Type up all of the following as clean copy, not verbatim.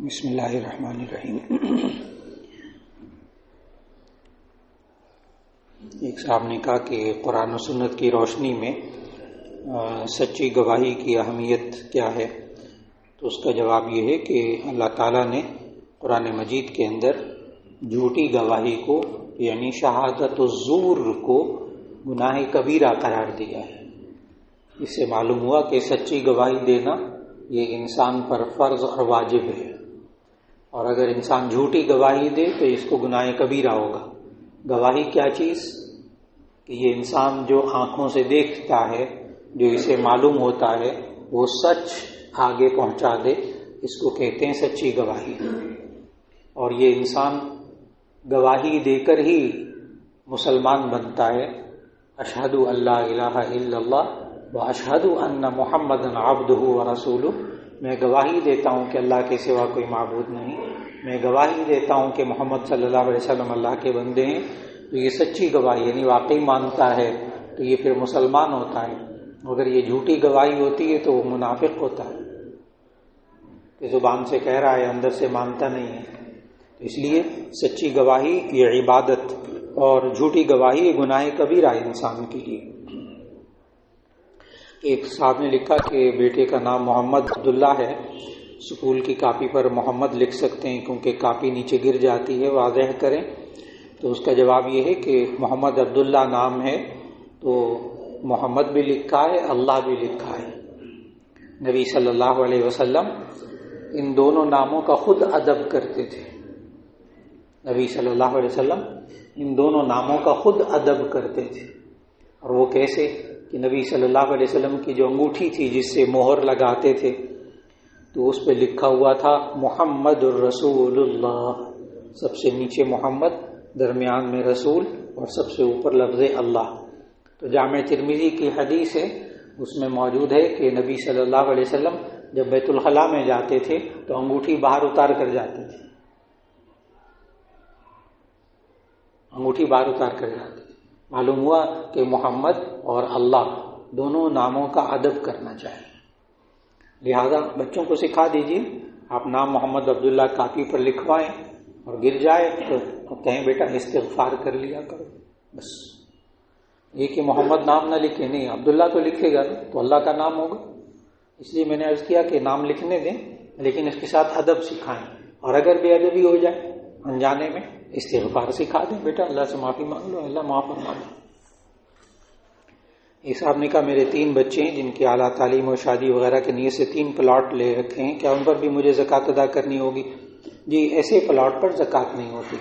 بسم اللہ الرحمن الرحیم۔ ایک صاحب نے کہا کہ قرآن و سنت کی روشنی میں سچی گواہی کی اہمیت کیا ہے؟ تو اس کا جواب یہ ہے کہ اللہ تعالیٰ نے قرآن مجید کے اندر جھوٹی گواہی کو یعنی شہادت الزور کو گناہ کبیرہ قرار دیا ہے۔ اس سے معلوم ہوا کہ سچی گواہی دینا یہ انسان پر فرض اور واجب ہے، اور اگر انسان جھوٹی گواہی دے تو اس کو گناہ کبیرہ ہوگا۔ گواہی کیا چیز؟ کہ یہ انسان جو آنکھوں سے دیکھتا ہے، جو اسے معلوم ہوتا ہے، وہ سچ آگے پہنچا دے، اس کو کہتے ہیں سچی گواہی۔ اور یہ انسان گواہی دے کر ہی مسلمان بنتا ہے۔ اشہد ان لا الہ الا اللہ واشہد ان محمدا عبدہ ورسولہ، میں گواہی دیتا ہوں کہ اللہ کے سوا کوئی معبود نہیں، میں گواہی دیتا ہوں کہ محمد صلی اللہ علیہ وسلم اللہ کے بندے ہیں۔ تو یہ سچی گواہی یعنی واقعی مانتا ہے تو یہ پھر مسلمان ہوتا ہے۔ اگر یہ جھوٹی گواہی ہوتی ہے تو وہ منافق ہوتا ہے کہ زبان سے کہہ رہا ہے اندر سے مانتا نہیں ہے۔ تو اس لیے سچی گواہی یہ عبادت، اور جھوٹی گواہی یہ گناہ کبیرہ انسان کے لیے۔ ایک صاحب نے لکھا کہ بیٹے کا نام محمد عبداللہ ہے، سکول کی کاپی پر محمد لکھ سکتے ہیں کیونکہ کاپی نیچے گر جاتی ہے، واضح کریں۔ تو اس کا جواب یہ ہے کہ محمد عبداللہ نام ہے تو محمد بھی لکھا ہے، اللہ بھی لکھا ہے۔ نبی صلی اللہ علیہ وسلم ان دونوں ناموں کا خود ادب کرتے تھے۔ نبی صلی اللہ علیہ وسلم ان دونوں ناموں کا خود ادب کرتے تھے۔ اور وہ کیسے؟ کہ نبی صلی اللہ علیہ وسلم کی جو انگوٹھی تھی جس سے مہر لگاتے تھے تو اس پہ لکھا ہوا تھا محمد الرسول اللہ، سب سے نیچے محمد، درمیان میں رسول، اور سب سے اوپر لفظ اللہ۔ تو جامع ترمذی کی حدیث ہے، اس میں موجود ہے کہ نبی صلی اللہ علیہ وسلم جب بیت الخلاء میں جاتے تھے تو انگوٹھی باہر اتار کر جاتے تھے، انگوٹھی باہر اتار کر جاتے تھے۔ معلوم ہوا کہ محمد اور اللہ دونوں ناموں کا ادب کرنا چاہیے۔ لہذا بچوں کو سکھا دیجیے، آپ نام محمد عبداللہ کاپی پر لکھوائیں اور گر جائے تو کہیں بیٹا استغفار کر لیا کرو، بس۔ یہ کہ محمد نام نہ لکھے، نہیں، عبداللہ تو لکھے گا تو اللہ کا نام ہوگا۔ اس لیے میں نے عرض کیا کہ نام لکھنے دیں لیکن اس کے ساتھ ادب سکھائیں، اور اگر بے ادبی ہو جائے انجانے میں استغفار سکھا دیں، بیٹا اللہ سے معافی مانگ لو، اللہ معاف فرما دے۔ ایک صاحب نے کہا میرے 3 بچے ہیں جن کی اعلیٰ تعلیم اور شادی وغیرہ کی نیت سے 3 پلاٹ لے رکھے ہیں، کیا ان پر بھی مجھے زکوٰۃ ادا کرنی ہوگی؟ جی، ایسے پلاٹ پر زکوٰۃ نہیں ہوتی۔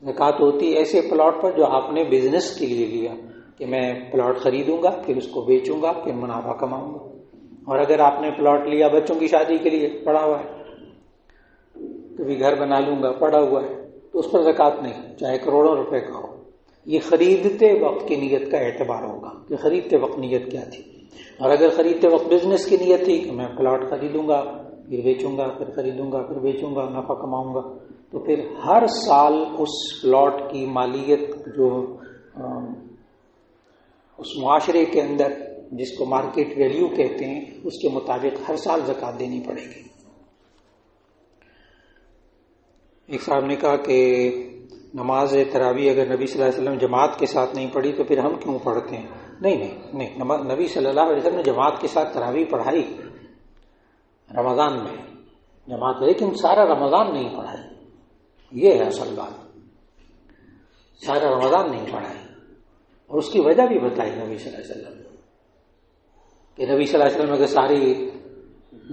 زکوٰۃ ہوتی ایسے پلاٹ پر جو آپ نے بزنس کے لیے لیا، کہ میں پلاٹ خریدوں گا پھر اس کو بیچوں گا پھر منافع کماؤں گا۔ اور اگر آپ نے پلاٹ لیا بچوں کی شادی کے لیے، پڑا ہوا ہے، کبھی گھر بنا لوں گا، پڑا ہوا ہے، تو اس پر زکوٰۃ نہیں، چاہے کروڑوں روپے کا ہو۔ یہ خریدتے وقت کی نیت کا اعتبار ہوگا کہ خریدتے وقت نیت کیا تھی۔ اور اگر خریدتے وقت بزنس کی نیت تھی کہ میں پلاٹ خریدوں گا پھر بیچوں گا پھر خریدوں گا پھر بیچوں گا، نفع کماؤں گا، تو پھر ہر سال اس پلاٹ کی مالیت جو اس معاشرے کے اندر جس کو مارکیٹ ویلیو کہتے ہیں اس کے مطابق ہر سال زکوٰۃ دینی پڑے گی۔ ایک صاحب نے کہا کہ نماز تراویح اگر نبی صلی اللہ علیہ وسلم جماعت کے ساتھ نہیں پڑھی تو پھر ہم کیوں پڑھتے ہیں؟ نہیں، نبی صلی اللہ علیہ وسلم نے جماعت کے ساتھ تراویح پڑھائی رمضان میں جماعت، لیکن سارا رمضان نہیں پڑھائی۔ یہ ہے اصل بات، سارا رمضان نہیں پڑھائی، اور اس کی وجہ بھی بتائی نبی صلی اللہ علیہ وسلم کہ نبی صلی اللہ علیہ وسلم اگر ساری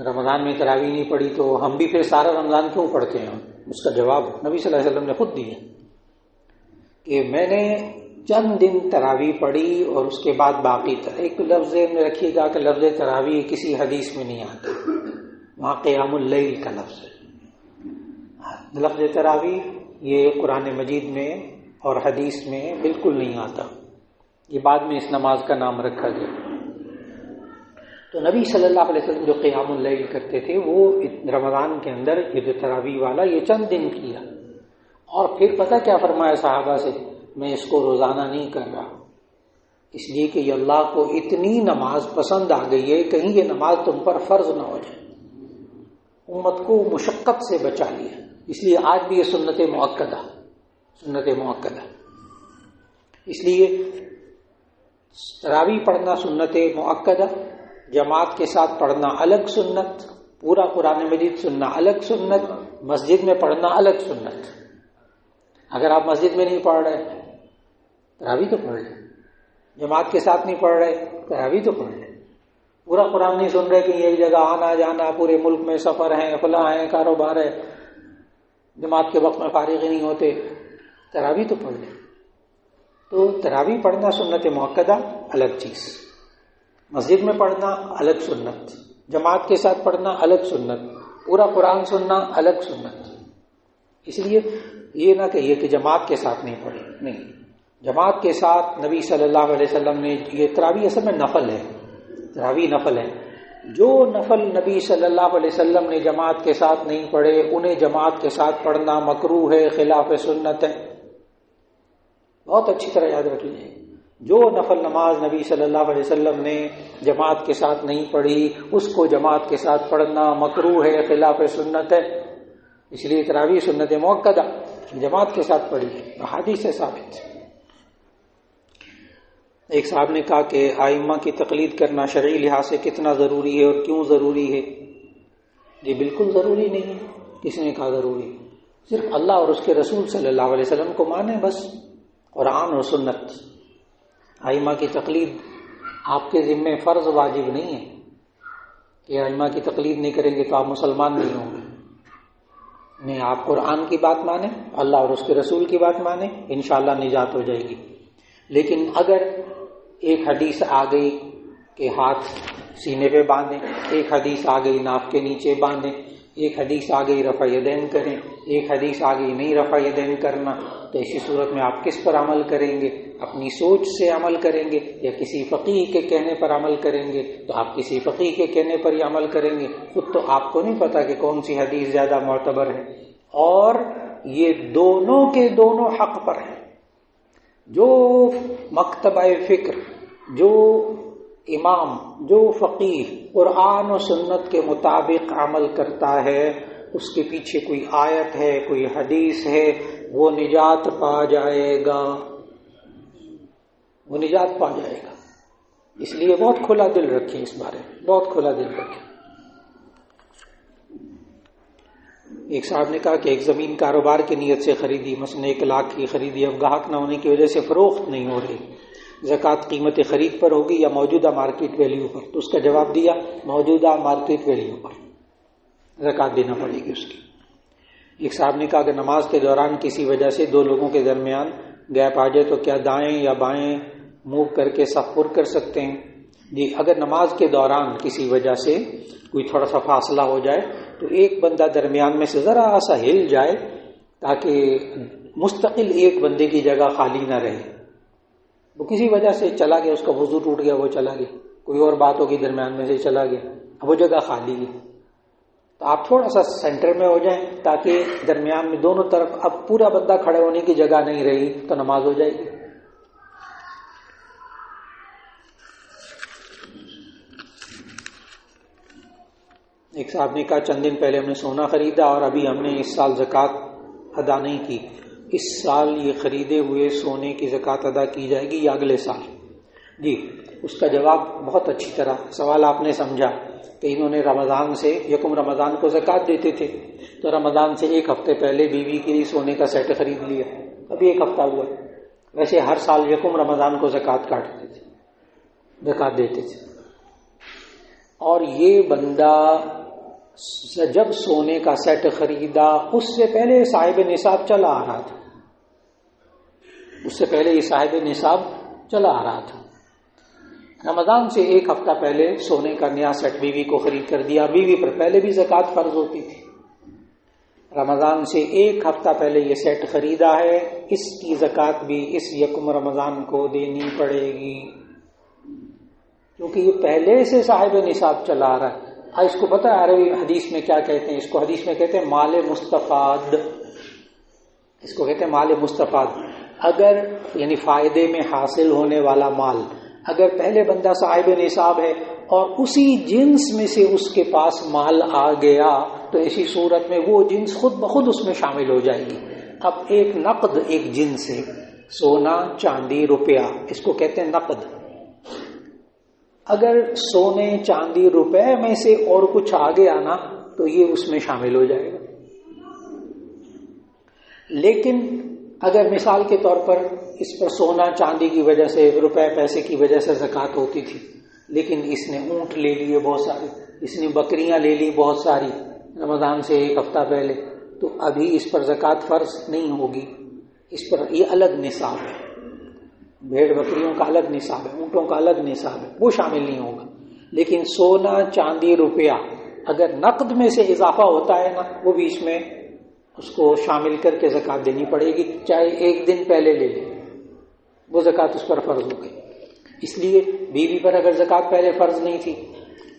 رمضان میں تراویح نہیں پڑھی تو ہم بھی پھر سارا رمضان کیوں پڑھتے ہیں؟ اس کا جواب نبی صلی اللہ علیہ وسلم نے خود دیا کہ میں نے چند دن تراویح پڑھی اور اس کے بعد باقی ایک لفظ میں رکھیے گا کہ لفظ تراویح کسی حدیث میں نہیں آتا، وہاں قیام اللیل کا لفظ ہے۔ لفظ تراویح یہ قرآن مجید میں اور حدیث میں بالکل نہیں آتا، یہ بعد میں اس نماز کا نام رکھا گیا۔ تو نبی صلی اللہ علیہ وسلم جو قیام اللیل کرتے تھے وہ رمضان کے اندر یہ جو تراویح والا یہ چند دن کیا، اور پھر پتہ کیا فرمایا صحابہ سے؟ میں اس کو روزانہ نہیں کر رہا، اس لیے کہ یہ اللہ کو اتنی نماز پسند آ گئی ہے، کہیں یہ نماز تم پر فرض نہ ہو جائے۔ امت کو مشقت سے بچا لیا. اس لیے آج بھی یہ سنت مؤکدہ. اس لیے تراویح پڑھنا سنت مؤکدہ، جماعت کے ساتھ پڑھنا الگ سنت، پورا قرآن مجید سننا الگ سنت، مسجد میں پڑھنا الگ سنت. اگر آپ مسجد میں نہیں پڑھ رہے تراویح تو پڑھ لیں، جماعت کے ساتھ نہیں پڑھ رہے تراویح تو پڑھ لیں. پورا قرآن نہیں سن رہے کہ ایک جگہ آنا جانا، پورے ملک میں سفر ہیں، فلاں ہیں، کاروبار ہے، جماعت کے وقت میں فارغ ہی نہیں ہوتے، تراویح تو پڑھ لیں. تو تراویح پڑھنا سنت مؤکدہ الگ چیز، مسجد میں پڑھنا الگ سنت، جماعت کے ساتھ پڑھنا الگ سنت، پورا قرآن سننا الگ سنت. اس لیے یہ نہ کہیے کہ جماعت کے ساتھ نہیں پڑھی، نہیں، جماعت کے ساتھ نبی صلی اللہ علیہ وسلم نے یہ تراویح اصل میں نفل ہے، تراویح نفل ہے. جو نفل نبی صلی اللہ علیہ وسلم نے جماعت کے ساتھ نہیں پڑھے انہیں جماعت کے ساتھ پڑھنا مکروہ ہے، خلاف سنت ہے. بہت اچھی طرح یاد رکھ لیجیے، جو نفل نماز نبی صلی اللہ علیہ وسلم نے جماعت کے ساتھ نہیں پڑھی اس کو جماعت کے ساتھ پڑھنا مکروہ ہے، خلاف سنت ہے. اس لیے تراویح سنت مؤکدہ جماعت کے ساتھ پڑھی، حدیث سے ثابت. ایک صاحب نے کہا کہ ائمہ کی تقلید کرنا شرعی لحاظ سے کتنا ضروری ہے اور کیوں ضروری ہے؟ یہ بالکل ضروری نہیں ہے. کس نے کہا ضروری؟ صرف اللہ اور اس کے رسول صلی اللہ علیہ وسلم کو مانیں بس، قرآن اور سنت. ائمہ کی تقلید آپ کے ذمے فرض واجب نہیں ہے کہ ائمہ کی تقلید نہیں کریں گے تو آپ مسلمان نہیں ہوں گے. نہیں، آپ قرآن کی بات مانیں، اللہ اور اس کے رسول کی بات مانیں، انشاءاللہ نجات ہو جائے گی. لیکن اگر ایک حدیث آ گئی کہ ہاتھ سینے پہ باندھیں، ایک حدیث آ گئی ناف کے نیچے باندھیں، ایک حدیث آ گئی رفع یدین کریں، ایک حدیث آ گئی نہیں رفع یدین کرنا، تو ایسی صورت میں آپ کس پر عمل کریں گے؟ اپنی سوچ سے عمل کریں گے یا کسی فقیہ کے کہنے پر عمل کریں گے؟ تو آپ کسی فقیہ کے کہنے پر ہی عمل کریں گے. خود تو آپ کو نہیں پتا کہ کون سی حدیث زیادہ معتبر ہے. اور یہ دونوں کے دونوں حق پر ہیں. جو مکتبہ فکر، جو امام، جو فقیہ قرآن و سنت کے مطابق عمل کرتا ہے اس کے پیچھے کوئی آیت ہے، کوئی حدیث ہے، وہ نجات پا جائے گا، وہ نجات پا جائے گا. اس لیے بہت کھلا دل رکھیں، اس بارے میں بہت کھلا دل رکھیں. ایک صاحب نے کہا کہ ایک زمین کاروبار کی نیت سے خریدی، مثلا 1 لاکھ کی خریدی، اب گاہک نہ ہونے کی وجہ سے فروخت نہیں ہو رہی، زکوٰۃ قیمت خرید پر ہوگی یا موجودہ مارکیٹ ویلیو پر؟ تو اس کا جواب دیا موجودہ مارکیٹ ویلیو پر زکوٰۃ دینا پڑے گی اس کی. ایک صاحب نے کہا کہ نماز کے دوران کسی وجہ سے 2 لوگوں کے درمیان گیپ آ جائے تو کیا دائیں یا بائیں موو کر کے صف پر کر سکتے ہیں؟ جی، اگر نماز کے دوران کسی وجہ سے کوئی تھوڑا سا فاصلہ ہو جائے تو ایک بندہ درمیان میں سے ذرا سا ہل جائے تاکہ مستقل ایک بندے کی جگہ خالی نہ رہے. وہ کسی وجہ سے چلا گیا، اس کا وضو ٹوٹ گیا، وہ چلا گیا، کوئی اور بات ہوگی درمیان میں سے چلا گیا، اب وہ جگہ خالی ہے، تو آپ تھوڑا سا سینٹر میں ہو جائیں تاکہ درمیان میں دونوں طرف اب پورا بندہ کھڑے ہونے کی جگہ نہیں رہی تو نماز ہو جائے گی. ایک صاحب نے کہا چند دن پہلے ہم نے سونا خریدا اور ابھی ہم نے اس سال زکوٰۃ ادا نہیں کی، اس سال یہ خریدے ہوئے سونے کی زکوٰۃ ادا کی جائے گی یا اگلے سال؟ جی، اس کا جواب بہت اچھی طرح سوال آپ نے سمجھا کہ انہوں نے رمضان سے 1 رمضان کو زکوٰۃ دیتے تھے تو رمضان سے 1 ہفتے پہلے بیوی کے لیے سونے کا سیٹ خرید لیا، ابھی 1 ہفتہ ہوا. ویسے ہر سال 1 رمضان کو زکوٰۃ کاٹتے تھے، زکوٰۃ دیتے تھے. اور یہ بندہ جب سونے کا سیٹ خریدا اس سے پہلے صاحب نصاب چلا آ رہا تھا، اس سے پہلے یہ صاحب نصاب چلا آ رہا تھا. رمضان سے 1 ہفتہ پہلے سونے کا نیا سیٹ بیوی کو خرید کر دیا. بیوی پر پہلے بھی زکوٰۃ فرض ہوتی تھی، رمضان سے 1 ہفتہ پہلے یہ سیٹ خریدا ہے، اس کی زکوٰۃ بھی اس 1 رمضان کو دینی پڑے گی کیونکہ یہ پہلے سے صاحب نصاب چلا آ رہا ہے. اس کو پتہ ہے عربی حدیث میں کیا کہتے ہیں؟ اس کو حدیث میں کہتے ہیں مال مستفاد. اس کو کہتے ہیں مال مستفاد. اگر یعنی فائدے میں حاصل ہونے والا مال، اگر پہلے بندہ صاحب نصاب ہے اور اسی جنس میں سے اس کے پاس مال آ گیا تو ایسی صورت میں وہ جنس خود بخود اس میں شامل ہو جائے گی. اب ایک نقد ایک جنس ہے، سونا چاندی روپیہ، اس کو کہتے ہیں نقد. اگر سونے چاندی روپے میں سے اور کچھ آگے آنا تو یہ اس میں شامل ہو جائے گا. لیکن اگر مثال کے طور پر اس پر سونا چاندی کی وجہ سے، روپے پیسے کی وجہ سے زکوٰۃ ہوتی تھی، لیکن اس نے اونٹ لے لیے بہت سارے، اس نے بکریاں لے لی بہت ساری رمضان سے ایک ہفتہ پہلے، تو ابھی اس پر زکوٰۃ فرض نہیں ہوگی. اس پر یہ الگ نصاب ہے، بھیڑ بکریوں کا الگ نصاب ہے، اونٹوں کا الگ نصاب ہے، وہ شامل نہیں ہوگا. لیکن سونا چاندی روپیہ اگر نقد میں سے اضافہ ہوتا ہے نا، وہ بھی اس میں اس کو شامل کر کے زکوٰۃ دینی پڑے گی، چاہے ایک دن پہلے لے لے، وہ زکوٰۃ اس پر فرض ہو گئی. اس لیے بیوی پر اگر زکوٰۃ پہلے فرض نہیں تھی،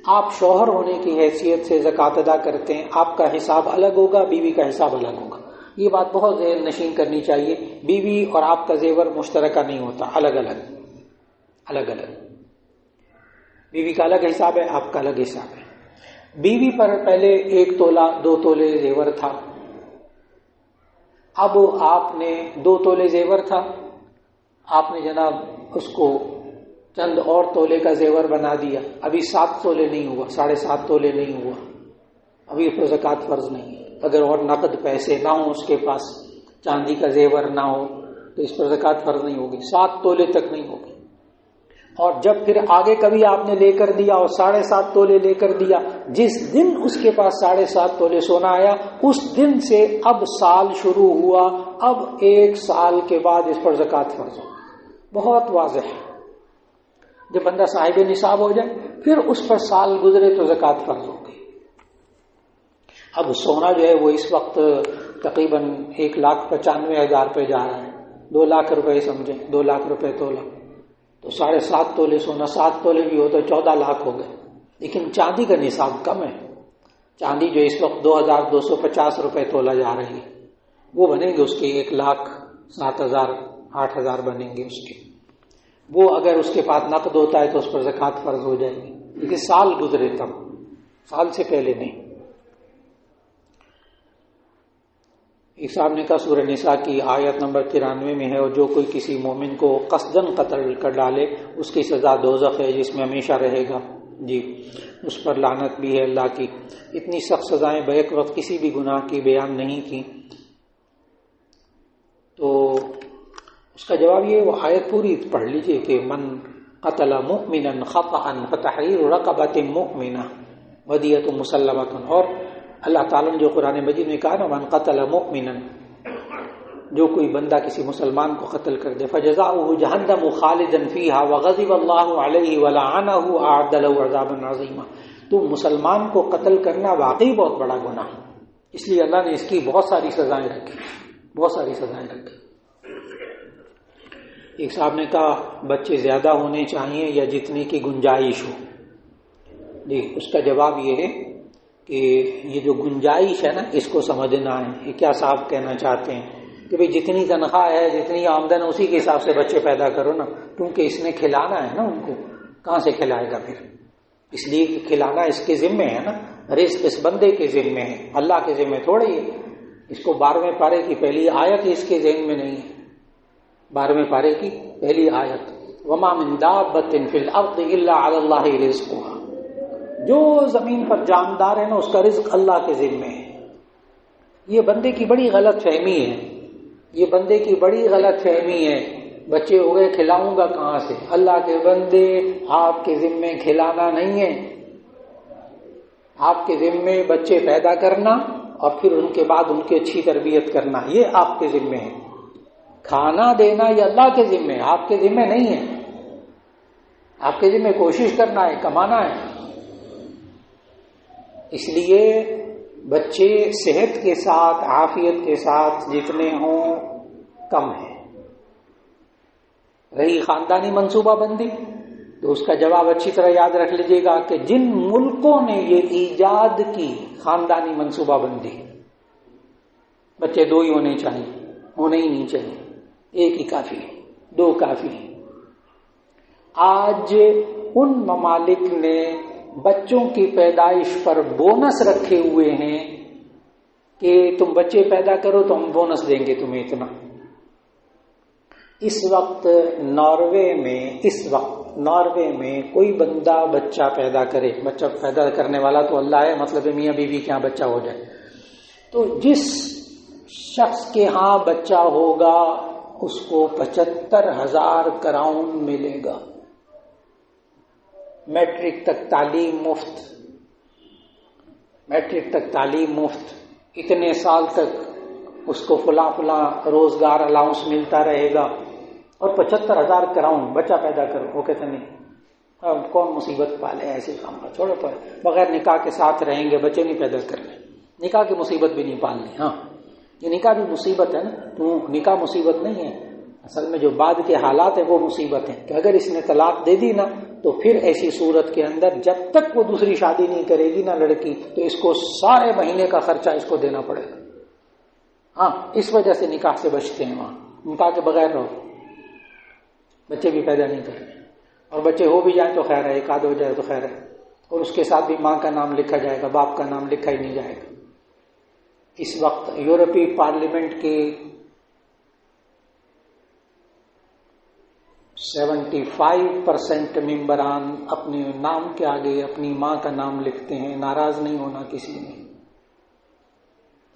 آپ شوہر ہونے کی حیثیت سے زکوٰۃ ادا کرتے ہیں، آپ کا حساب الگ ہوگا، بیوی کا حساب الگ ہوگا. یہ بات بہت ذہن نشین کرنی چاہیے. بیوی اور آپ کا زیور مشترکہ نہیں ہوتا، الگ الگ. بیوی کا الگ حساب ہے، آپ کا الگ حساب ہے. بیوی پر پہلے 1 تولہ 2 تولے زیور تھا، اب آپ نے 2 تولے زیور تھا، آپ نے جناب اس کو چند اور تولے کا زیور بنا دیا، ابھی 7 تولے نہیں ہوا، 7.5 تولے نہیں ہوا، ابھی اس پر زکوٰۃ فرض نہیں ہے. اگر اور نقد پیسے نہ ہوں اس کے پاس، چاندی کا زیور نہ ہو، تو اس پر زکوٰۃ فرض نہیں ہوگی، 7 تولے تک نہیں ہوگی. اور جب پھر آگے کبھی آپ نے لے کر دیا اور 7.5 تولے لے کر دیا، جس دن اس کے پاس 7.5 تولے سونا آیا، اس دن سے اب سال شروع ہوا، اب 1 سال کے بعد اس پر زکوٰۃ فرض ہو. بہت واضح ہے. جب بندہ صاحب نصاب ہو جائے پھر اس پر سال گزرے تو زکوٰۃ فرض ہوگی. اب سونا جو ہے وہ اس وقت تقریباً 1,95,000 پہ جا رہا ہے، 2 لاکھ روپے سمجھیں، 2 لاکھ روپے تولہ، تو 7.5 تولے سونا، 7 تولے بھی ہو تو 14 لاکھ ہو گئے. لیکن چاندی کا نصاب کم ہے. چاندی جو اس وقت 2,250 روپے تولا جا رہی ہے، وہ بنیں گے اس کے 1,07,000 8,000 بنیں گے اس کے. وہ اگر اس کے پاس نقد ہوتا ہے تو اس پر زکوٰۃ فرض ہو جائے گی، لیکن سال گزرے تب، سال سے پہلے نہیں. ایک صاحب نے کہا سورہ نساء کی آیت نمبر 93 میں ہے، اور جو کوئی کسی مومن کو قصداً قتل کر ڈالے اس کی سزا دوزخ ہے جس میں ہمیشہ رہے گا. جی، اس پر لعنت بھی ہے اللہ کی. اتنی سخت سزائیں بیک وقت کسی بھی گناہ کی بیان نہیں کی. تو اس کا جواب یہ، وہ آیت پوری پڑھ لیجئے کہ من قتل مؤمنا خطأ فتحریر رقبۃ مؤمنہ ودیۃ مسلمۃ. اور اللہ تعالیٰ نے جو قرآن مجید میں کہا نا، من قتل مؤمنا، جو کوئی بندہ کسی مسلمان کو قتل کر دے، فجزاؤہ جہنم خالدا فیہا وغضب اللہ علیہ ولعنہ اعد له عذابا عظیما. تو مسلمان کو قتل کرنا واقعی بہت بڑا گناہ ہے، اس لیے اللہ نے اس کی بہت ساری سزائیں رکھی. ایک صاحب نے کہا بچے زیادہ ہونے چاہیے یا جتنے کی گنجائش ہو. جی، اس کا جواب یہ ہے کہ یہ جو گنجائش ہے نا، اس کو سمجھنا ہے. یہ کیا صاحب کہنا چاہتے ہیں کہ بھئی جتنی تنخواہ ہے، جتنی آمدن، اسی کے حساب سے بچے پیدا کرو نا، کیونکہ اس نے کھلانا ہے نا ان کو. کہاں سے کھلائے گا پھر؟ اس لیے کہ کھلانا اس کے ذمے ہے نا، رزق اس بندے کے ذمے ہے، اللہ کے ذمے تھوڑی ہے. اس کو 12ویں پارے کی پہلی آیت اس کے ذہن میں نہیں ہے. 12ویں پارے کی پہلی آیت، وما من دابۃ فی الارض الا علی اللہ رزقها. جو زمین پر جاندار ہے نا، اس کا رزق اللہ کے ذمے ہے. یہ بندے کی بڑی غلط فہمی ہے. بچے ہو گئے، کھلاؤں گا کہاں سے؟ اللہ کے بندے، آپ کے ذمے کھلانا نہیں ہے. آپ کے ذمے بچے پیدا کرنا اور پھر ان کے بعد ان کی اچھی تربیت کرنا، یہ آپ کے ذمے ہے. کھانا دینا یہ اللہ کے ذمے ہے، آپ کے ذمے نہیں ہے. آپ کے ذمے کوشش کرنا ہے، کمانا ہے. اس لیے بچے صحت کے ساتھ، عافیت کے ساتھ جتنے ہوں کم ہے. رہی خاندانی منصوبہ بندی، تو اس کا جواب اچھی طرح یاد رکھ لیجئے گا کہ جن ملکوں نے یہ ایجاد کی خاندانی منصوبہ بندی، بچے 2 ہی ہونے چاہیے، ہونے ہی نہیں چاہیے، 1 ہی کافی ہے، 2 کافی ہے. آج ان ممالک نے بچوں کی پیدائش پر بونس رکھے ہوئے ہیں کہ تم بچے پیدا کرو تو ہم بونس دیں گے تمہیں اتنا. اس وقت ناروے میں کوئی بندہ بچہ پیدا کرے، بچہ پیدا کرنے والا تو اللہ ہے، مطلب میاں بیوی کے ہاں بچہ ہو جائے، تو جس شخص کے ہاں بچہ ہوگا اس کو 75,000 کراؤن ملے گا. میٹرک تک تعلیم مفت، اتنے سال تک اس کو فلاں روزگار الاؤنس ملتا رہے گا، اور 75,000 کراؤن بچہ پیدا کرو. وہ کہتے نہیں، کون مصیبت پالے ایسے کام کا، چھوڑو پر بغیر نکاح کے ساتھ رہیں گے، بچے نہیں پیدا کرنے، نکاح کی مصیبت بھی نہیں پالنی. ہاں یہ نکاح بھی مصیبت ہے نا، تو نکاح مصیبت نہیں ہے، اصل میں جو بعد کے حالات ہیں وہ مصیبت ہیں، کہ اگر اس نے طلاق دے دی نا تو پھر ایسی صورت کے اندر جب تک وہ دوسری شادی نہیں کرے گی نا لڑکی، تو اس کو سارے مہینے کا خرچہ اس کو دینا پڑے گا. ہاں اس وجہ سے نکاح سے بچتے ہیں، وہاں نکاح کے بغیر رہو، بچے بھی پیدا نہیں کرتے، اور بچے ہو بھی جائیں تو خیر ہے، ایک آدھ ہو جائے تو خیر ہے، اور اس کے ساتھ بھی ماں کا نام لکھا جائے گا، باپ کا نام لکھا ہی نہیں جائے گا. اس وقت یورپی پارلیمنٹ کے 75% ممبران اپنے نام کے آگے اپنی ماں کا نام لکھتے ہیں. ناراض نہیں ہونا کسی نے.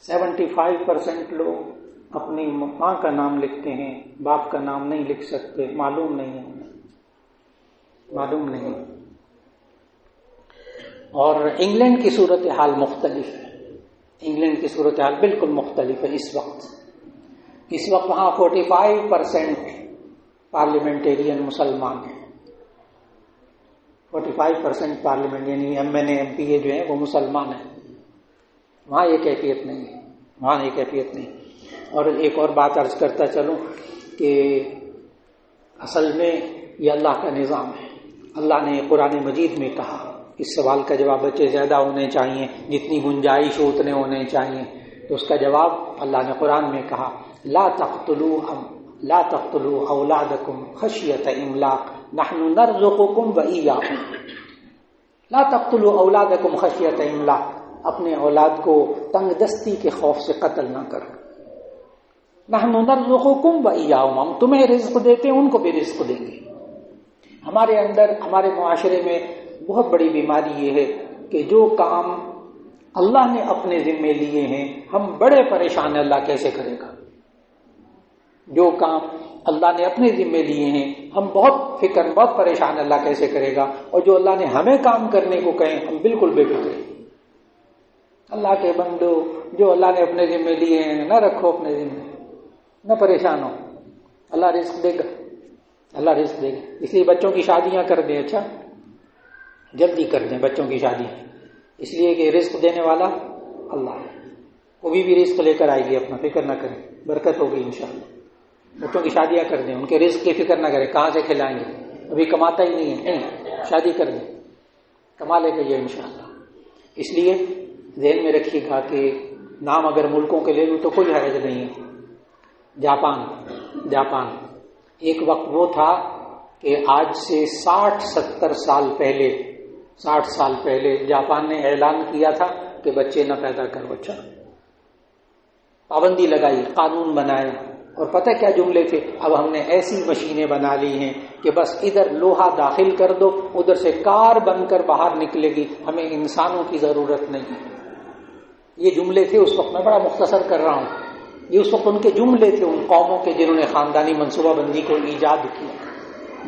75% لوگ اپنی ماں کا نام لکھتے ہیں، باپ کا نام نہیں لکھ سکتے، معلوم نہیں ہے. اور انگلینڈ کی صورتحال مختلف ہے، انگلینڈ کی صورتحال بالکل مختلف ہے. اس وقت وہاں 45% پارلیمنٹیرین مسلمان ہیں. 45% پارلیمنٹ یعنی MNA جو ہیں وہ مسلمان ہیں. وہاں یہ کیفیت نہیں. اور ایک اور بات عرض کرتا چلوں کہ اصل میں یہ اللہ کا نظام ہے. اللہ نے قرآن مجید میں کہا، اس سوال کا جواب بچے زیادہ ہونے چاہیے، جتنی گنجائش ہو اتنے ہونے چاہیے، تو اس کا جواب اللہ نے قرآن میں کہا، لا تقتلوا اولادکم خشیۃ املاق نحن نرزقکم وإیاہم. لا تقتلوا اولادکم خشیۃ املاق، اپنے اولاد کو تنگ دستی کے خوف سے قتل نہ کرو. نحن نرزقکم وإیاہم، ہم تمہیں رزق دیتے ہیں، ان کو بھی رزق دیں گے. ہمارے اندر، ہمارے معاشرے میں بہت بڑی بیماری یہ ہے کہ جو کام اللہ نے اپنے ذمے لیے ہیں ہم بڑے پریشان ہیں اللہ کیسے کرے گا. جو کام اللہ نے اپنے ذمے لیے ہیں ہم بہت پریشان اللہ کیسے کرے گا، اور جو اللہ نے ہمیں کام کرنے کو کہیں ہم بالکل بے فکر. اللہ کے بندو، جو اللہ نے اپنے ذمے لیے ہیں نہ رکھو اپنے ذمے، نہ پریشان ہو، اللہ رزق دے گا. اس لیے بچوں کی شادیاں کر دیں، اچھا جلدی کر دیں بچوں کی شادی، اس لیے کہ رزق دینے والا اللہ ہے. وہ بھی رزق لے کر آئے گی، اپنا فکر نہ کریں، برکت ہوگی انشاءاللہ. بچوں کی شادیاں کر دیں، ان کے رزق کی فکر نہ کریں کہاں سے کھلائیں گے، ابھی کماتا ہی نہیں ہے، شادی کر دیں، کما لے گا یہ انشاءاللہ. اس لیے ذہن میں رکھیے گا کہ نام اگر ملکوں کے لے لوں تو کوئی حرج نہیں ہے. جاپان ایک وقت وہ تھا کہ آج سے 60-70 سال پہلے جاپان نے اعلان کیا تھا کہ بچے نہ پیدا کرو. اچھا پابندی لگائی، قانون بنایا، اور پتہ کیا جملے تھے، اب ہم نے ایسی مشینیں بنا لی ہیں کہ بس ادھر لوہا داخل کر دو، ادھر سے کار بن کر باہر نکلے گی، ہمیں انسانوں کی ضرورت نہیں. یہ جملے تھے اس وقت، میں بڑا مختصر کر رہا ہوں، یہ اس وقت ان کے جملے تھے ان قوموں کے جنہوں نے خاندانی منصوبہ بندی کو ایجاد کیا،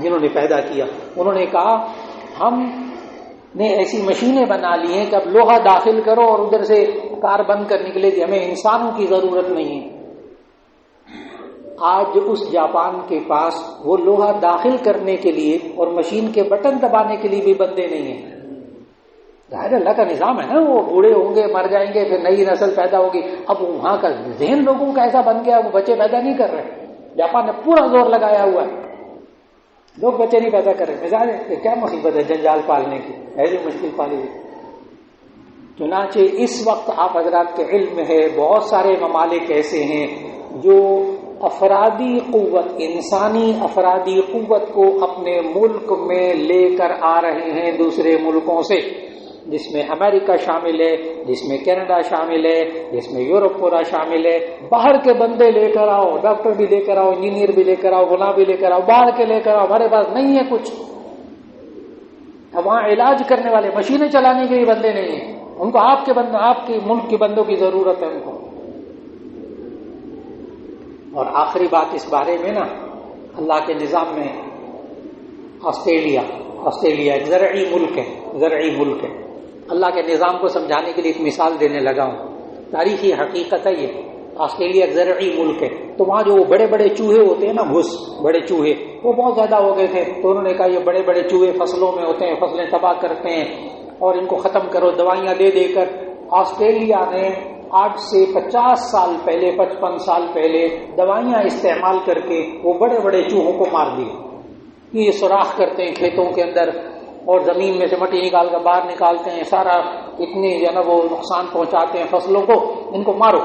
جنہوں نے پیدا کیا. انہوں نے کہا ہم نے ایسی مشینیں بنا لی ہیں کہ اب لوہا داخل کرو اور ادھر سے کار بند کر نکلے گی، ہمیں انسانوں کی ضرورت نہیں ہے. آج اس جاپان کے پاس وہ لوہا داخل کرنے کے لیے اور مشین کے بٹن دبانے کے لیے بھی بندے نہیں ہیں. ظاہر اللہ کا نظام ہے نا، وہ بوڑھے ہوں گے، مر جائیں گے، پھر نئی نسل پیدا ہوگی. اب وہاں کا ذہن لوگوں کا ایسا بن گیا، وہ بچے پیدا نہیں کر رہے. جاپان نے پورا زور لگایا ہوا ہے، لوگ بچے نہیں پیدا کر رہے. مثال ہے کہ کیا مصیبت ہے جنجال پالنے کی، ایسی مشکل پالی ہوئی. چنانچہ اس وقت آپ حضرات کے علم ہے بہت سارے ممالک ایسے ہیں جو افرادی قوت، انسانی افرادی قوت کو اپنے ملک میں لے کر آ رہے ہیں دوسرے ملکوں سے. جس میں امریکہ شامل ہے، جس میں کینیڈا شامل ہے، جس میں یورپ پورا شامل ہے. باہر کے بندے لے کر آؤ، ڈاکٹر بھی لے کر آؤ، انجینئر بھی لے کر آؤ، غلام بھی لے کر آؤ، باہر کے لے کر آؤ، ہمارے پاس نہیں ہے کچھ. اب وہاں علاج کرنے والے، مشینیں چلانے کے لیے بندے نہیں ہیں. ان کو آپ کے ملک کے بندوں کی ضرورت ہے ان کو. اور آخری بات اس بارے میں نا، اللہ کے نظام میں آسٹریلیا ایک زرعی ملک ہے. اللہ کے نظام کو سمجھانے کے لیے ایک مثال دینے لگا ہوں. تاریخی حقیقت ہے یہ. آسٹریلیا ایک زرعی ملک ہے، تو وہاں جو بڑے بڑے چوہے ہوتے ہیں نا، بڑے چوہے، وہ بہت زیادہ ہو گئے تھے. تو انہوں نے کہا یہ بڑے بڑے چوہے فصلوں میں ہوتے ہیں، فصلیں تباہ کرتے ہیں، اور ان کو ختم کرو دوائیاں دے دے کر. آسٹریلیا نے آج سے 50 سال پہلے 55 سال پہلے دوائیاں استعمال کر کے وہ بڑے بڑے چوہوں کو مار دیے. یہ سوراخ کرتے ہیں کھیتوں کے اندر اور زمین میں سے مٹی نکال کر باہر نکالتے ہیں، سارا اتنے وہ نقصان پہنچاتے ہیں فصلوں کو، ان کو مارو.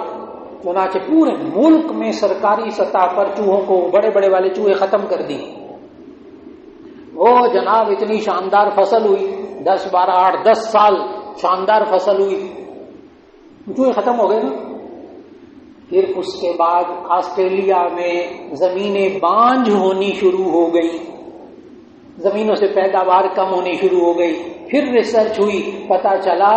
چنانچہ پورے ملک میں سرکاری سطح پر چوہوں کو، بڑے بڑے والے چوہے ختم کر دی. وہ جناب اتنی شاندار فصل ہوئی، 10 سال شاندار فصل ہوئی، چوہے ختم ہو گئے نا. پھر اس کے بعد آسٹریلیا میں زمینیں بانجھ ہونی شروع ہو گئی، زمینوں سے پیداوار کم ہونی شروع ہو گئی. پھر ریسرچ ہوئی، پتہ چلا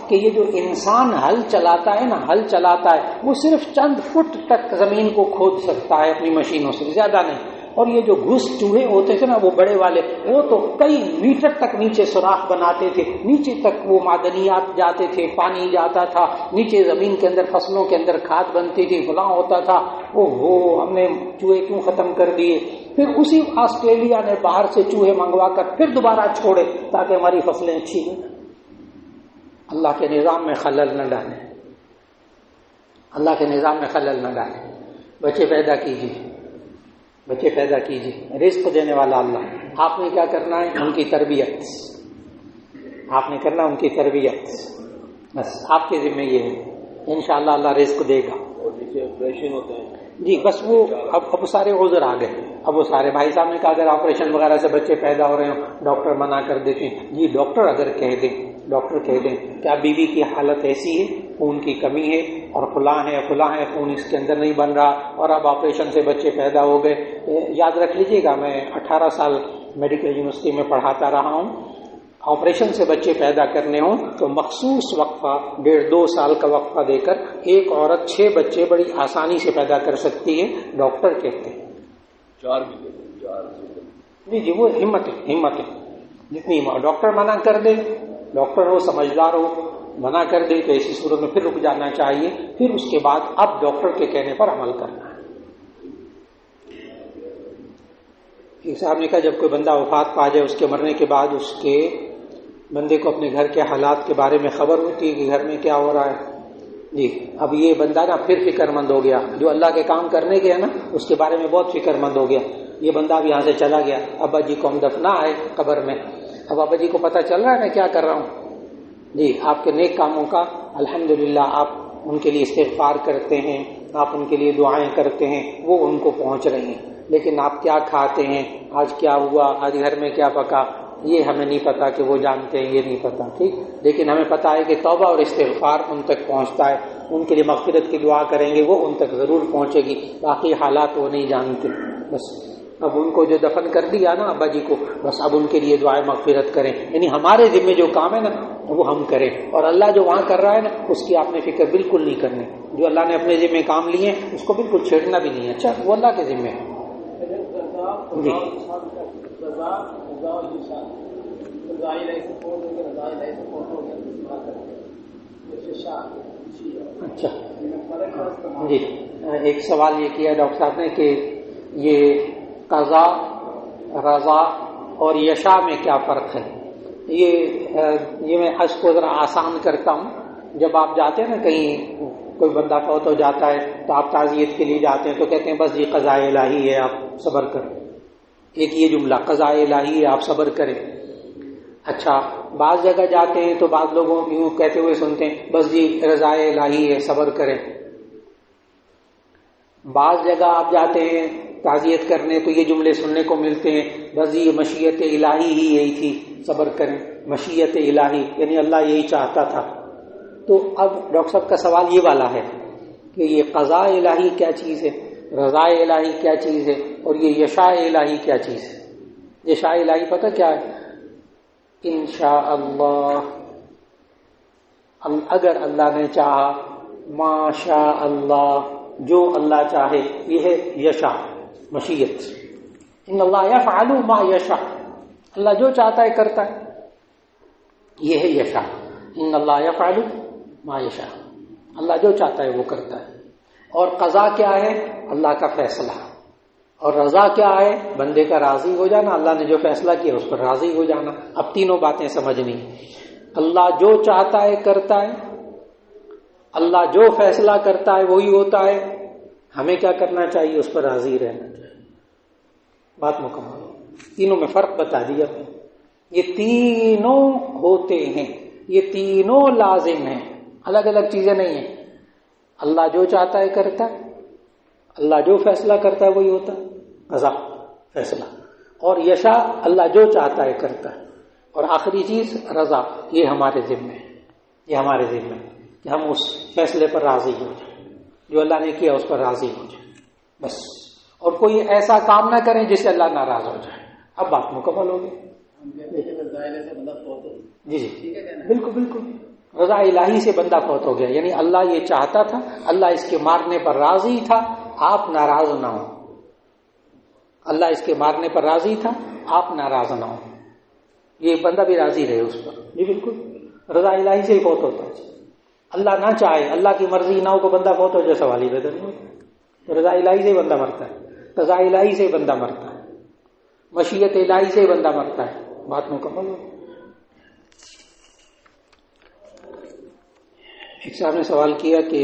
کہ یہ جو انسان ہل چلاتا ہے وہ صرف چند فٹ تک زمین کو کھود سکتا ہے اپنی مشینوں سے، زیادہ نہیں. اور یہ جو گھس چوہے ہوتے تھے نا، وہ بڑے والے، وہ تو کئی میٹر تک نیچے سوراخ بناتے تھے، نیچے تک وہ معدنیات جاتے تھے، پانی جاتا تھا نیچے زمین کے اندر، فصلوں کے اندر کھاد بنتی تھی، فلاں ہوتا تھا. ہم نے چوہے کیوں ختم کر دیے؟ پھر اسی آسٹریلیا نے باہر سے چوہے منگوا کر پھر دوبارہ چھوڑے تاکہ ہماری فصلیں اچھی ہوں. اللہ کے نظام میں خلل نہ ڈالیں، اللہ کے نظام میں خلل نہ ڈالیں. بچے پیدا کیجیے، رزق دینے والا اللہ. آپ نے کیا کرنا ہے؟ ان کی تربیت. بس آپ کے ذمہ یہ ہے. انشاءاللہ اللہ رزق دے گا. اور جسے آپریشن ہوتا ہے جی بس وہ اب سارے عذر آ گئے. اب وہ سارے بھائی صاحب نے کہا اگر آپریشن وغیرہ سے بچے پیدا ہو رہے ہوں ڈاکٹر منع کر دیتے ہیں. جی ڈاکٹر کہہ دیں کہ اب بیوی کی حالت ایسی ہے، خون کی کمی ہے اور فلاں ہے، خون اس کے اندر نہیں بن رہا، اور اب آپریشن سے بچے پیدا ہو گئے. یاد رکھ لیجئے گا، میں 18 سال میڈیکل یونیورسٹی میں پڑھاتا رہا ہوں. آپریشن سے بچے پیدا کرنے ہوں تو مخصوص وقفہ 1.5-2 سال کا وقفہ دے کر ایک عورت 6 بچے بڑی آسانی سے پیدا کر سکتی ہے. ڈاکٹر کہتے ہیں 4 بھی جی وہ ہمت ہے جتنی ڈاکٹر منع کر دے، ڈاکٹر ہو سمجھدار ہو، منع کر دے تو ایسی صورت میں پھر رک جانا چاہیے. پھر اس کے بعد اب ڈاکٹر کے کہنے پر عمل کرنا ہے. ایک صاحب نے کہا جب کوئی بندہ وفات پا جائے، اس کے مرنے کے بعد اس کے بندے کو اپنے گھر کے حالات کے بارے میں خبر ہوتی ہے کہ گھر میں کیا ہو رہا ہے. جی اب یہ بندہ نا پھر فکر مند ہو گیا، جو اللہ کے کام کرنے گیا نا اس کے بارے میں بہت فکر مند ہو گیا. یہ بندہ اب یہاں سے چلا گیا، ابا جی کو ہم دفنا ہے قبر میں، اب ابا جی کو پتہ چل رہا ہے میں کیا کر رہا ہوں. جی آپ کے نیک کاموں کا الحمدللہ آپ ان کے لیے استغفار کرتے ہیں، آپ ان کے لیے دعائیں کرتے ہیں، وہ ان کو پہنچ رہی ہیں. لیکن آپ کیا کھاتے ہیں، آج کیا ہوا، آج گھر میں کیا پکا، یہ ہمیں نہیں پتا کہ وہ جانتے ہیں، یہ نہیں پتا. ٹھیک، لیکن ہمیں پتا ہے کہ توبہ اور استغفار ان تک پہنچتا ہے. ان کے لیے مغفرت کی دعا کریں گے، وہ ان تک ضرور پہنچے گی. باقی حالات وہ نہیں جانتے. بس اب ان کو جو دفن کر دیا نا ابا جی کو، بس اب ان کے لیے دعائیں مغفرت کریں. یعنی ہمارے ذمہ جو کام ہے نا وہ ہم کریں، اور اللہ جو وہاں کر رہا ہے نا اس کی آپ نے فکر بالکل نہیں کرنی. جو اللہ نے اپنے ذمہ کام لیے اس کو بالکل چھیڑنا بھی نہیں ہے. اچھا وہ اللہ کے ذمہ ہے. جی اچھا جی ایک سوال یہ کیا ڈاکٹر صاحب نے کہ یہ قضا، رضا اور یشاء میں کیا فرق ہے. یہ میں اس کو ذرا آسان کرتا ہوں. جب آپ جاتے ہیں نا کہیں، کوئی بندہ فوت ہو جاتا ہے تو آپ تعزیت کے لیے جاتے ہیں تو کہتے ہیں بس یہ قضاء الہی ہے آپ صبر کریں. ایک یہ جملہ قضاء الہی ہے آپ صبر کریں. اچھا بعض جگہ جاتے ہیں تو بعض لوگوں یوں کہتے ہوئے سنتے ہیں بس جی رضا الہی ہے صبر کریں. بعض جگہ آپ جاتے ہیں تعزیت کرنے تو یہ جملے سننے کو ملتے ہیں، بس یہ مشیت الہی ہی یہی تھی، صبر کریں، مشیت الہی یعنی اللہ یہی چاہتا تھا۔ تو اب ڈاکٹر صاحب کا سوال یہ والا ہے کہ یہ قضاء الہی کیا چیز ہے، رضا الہی کیا چیز ہے، اور یہ یشاء الہی کیا چیز ہے؟ یشاء الہی پتہ کیا ہے؟ انشاء اللہ، اگر اللہ نے چاہا، ما شاء اللہ، جو اللہ چاہے، یہ ہے یشاء، مشیت۔ ان اللہ یفعل ما یشاء، اللہ جو چاہتا ہے کرتا ہے، یہ ہے یشاء۔ ان اللہ یفعل ما یشاء، اللہ جو چاہتا ہے وہ کرتا ہے۔ اور قضا کیا ہے؟ اللہ کا فیصلہ۔ اور رضا کیا ہے؟ بندے کا راضی ہو جانا، اللہ نے جو فیصلہ کیا اس پر راضی ہو جانا۔ اب تینوں باتیں سمجھنی، اللہ جو چاہتا ہے کرتا ہے، اللہ جو فیصلہ کرتا ہے وہی ہوتا ہے، ہمیں کیا کرنا چاہیے؟ اس پر راضی رہنا چاہیے۔ بات مکمل۔ تینوں میں فرق بتا دیا۔ یہ تینوں ہوتے ہیں، یہ تینوں لازم ہیں، الگ الگ چیزیں نہیں ہیں۔ اللہ جو چاہتا ہے کرتا ہے، اللہ جو فیصلہ کرتا ہے وہی ہوتا ہے، قضا فیصلہ۔ اور یشاء، اللہ جو چاہتا ہے کرتا ہے۔ اور آخری چیز رضا، یہ ہمارے ذمہ ہے، یہ ہمارے ذمہ ہے کہ ہم اس فیصلے پر راضی ہو جائیں، جو اللہ نے کیا اس پر راضی ہو جائیں بس۔ اور کوئی ایسا کام نہ کریں جس سے اللہ ناراض ہو جائے۔ اب بات مکمل ہوگی۔ جی جی بالکل بالکل، رضا الہی سے بندہ فوت ہو گیا، یعنی اللہ یہ چاہتا تھا، اللہ اس کے مارنے پر راضی تھا، آپ ناراض نہ ہوں۔ اللہ اس کے مارنے پر راضی تھا، آپ ناراض نہ ہوں، یہ بندہ بھی راضی رہے اس پر۔ جی بالکل، رضا الہی سے ہی فوت ہوتا ہے۔ اللہ نہ چاہے، اللہ کی مرضی نہ ہو کو بندہ فوت ہو جائے، سوال ہی پیدا نہیں ہوتا۔ تو رضا الہی سے بندہ مرتا ہے، رضا الہی سے بندہ مرتا ہے، مشیت الہی سے بندہ مرتا ہے۔ بات مکمل ہو۔ ایک صاحب نے سوال کیا کہ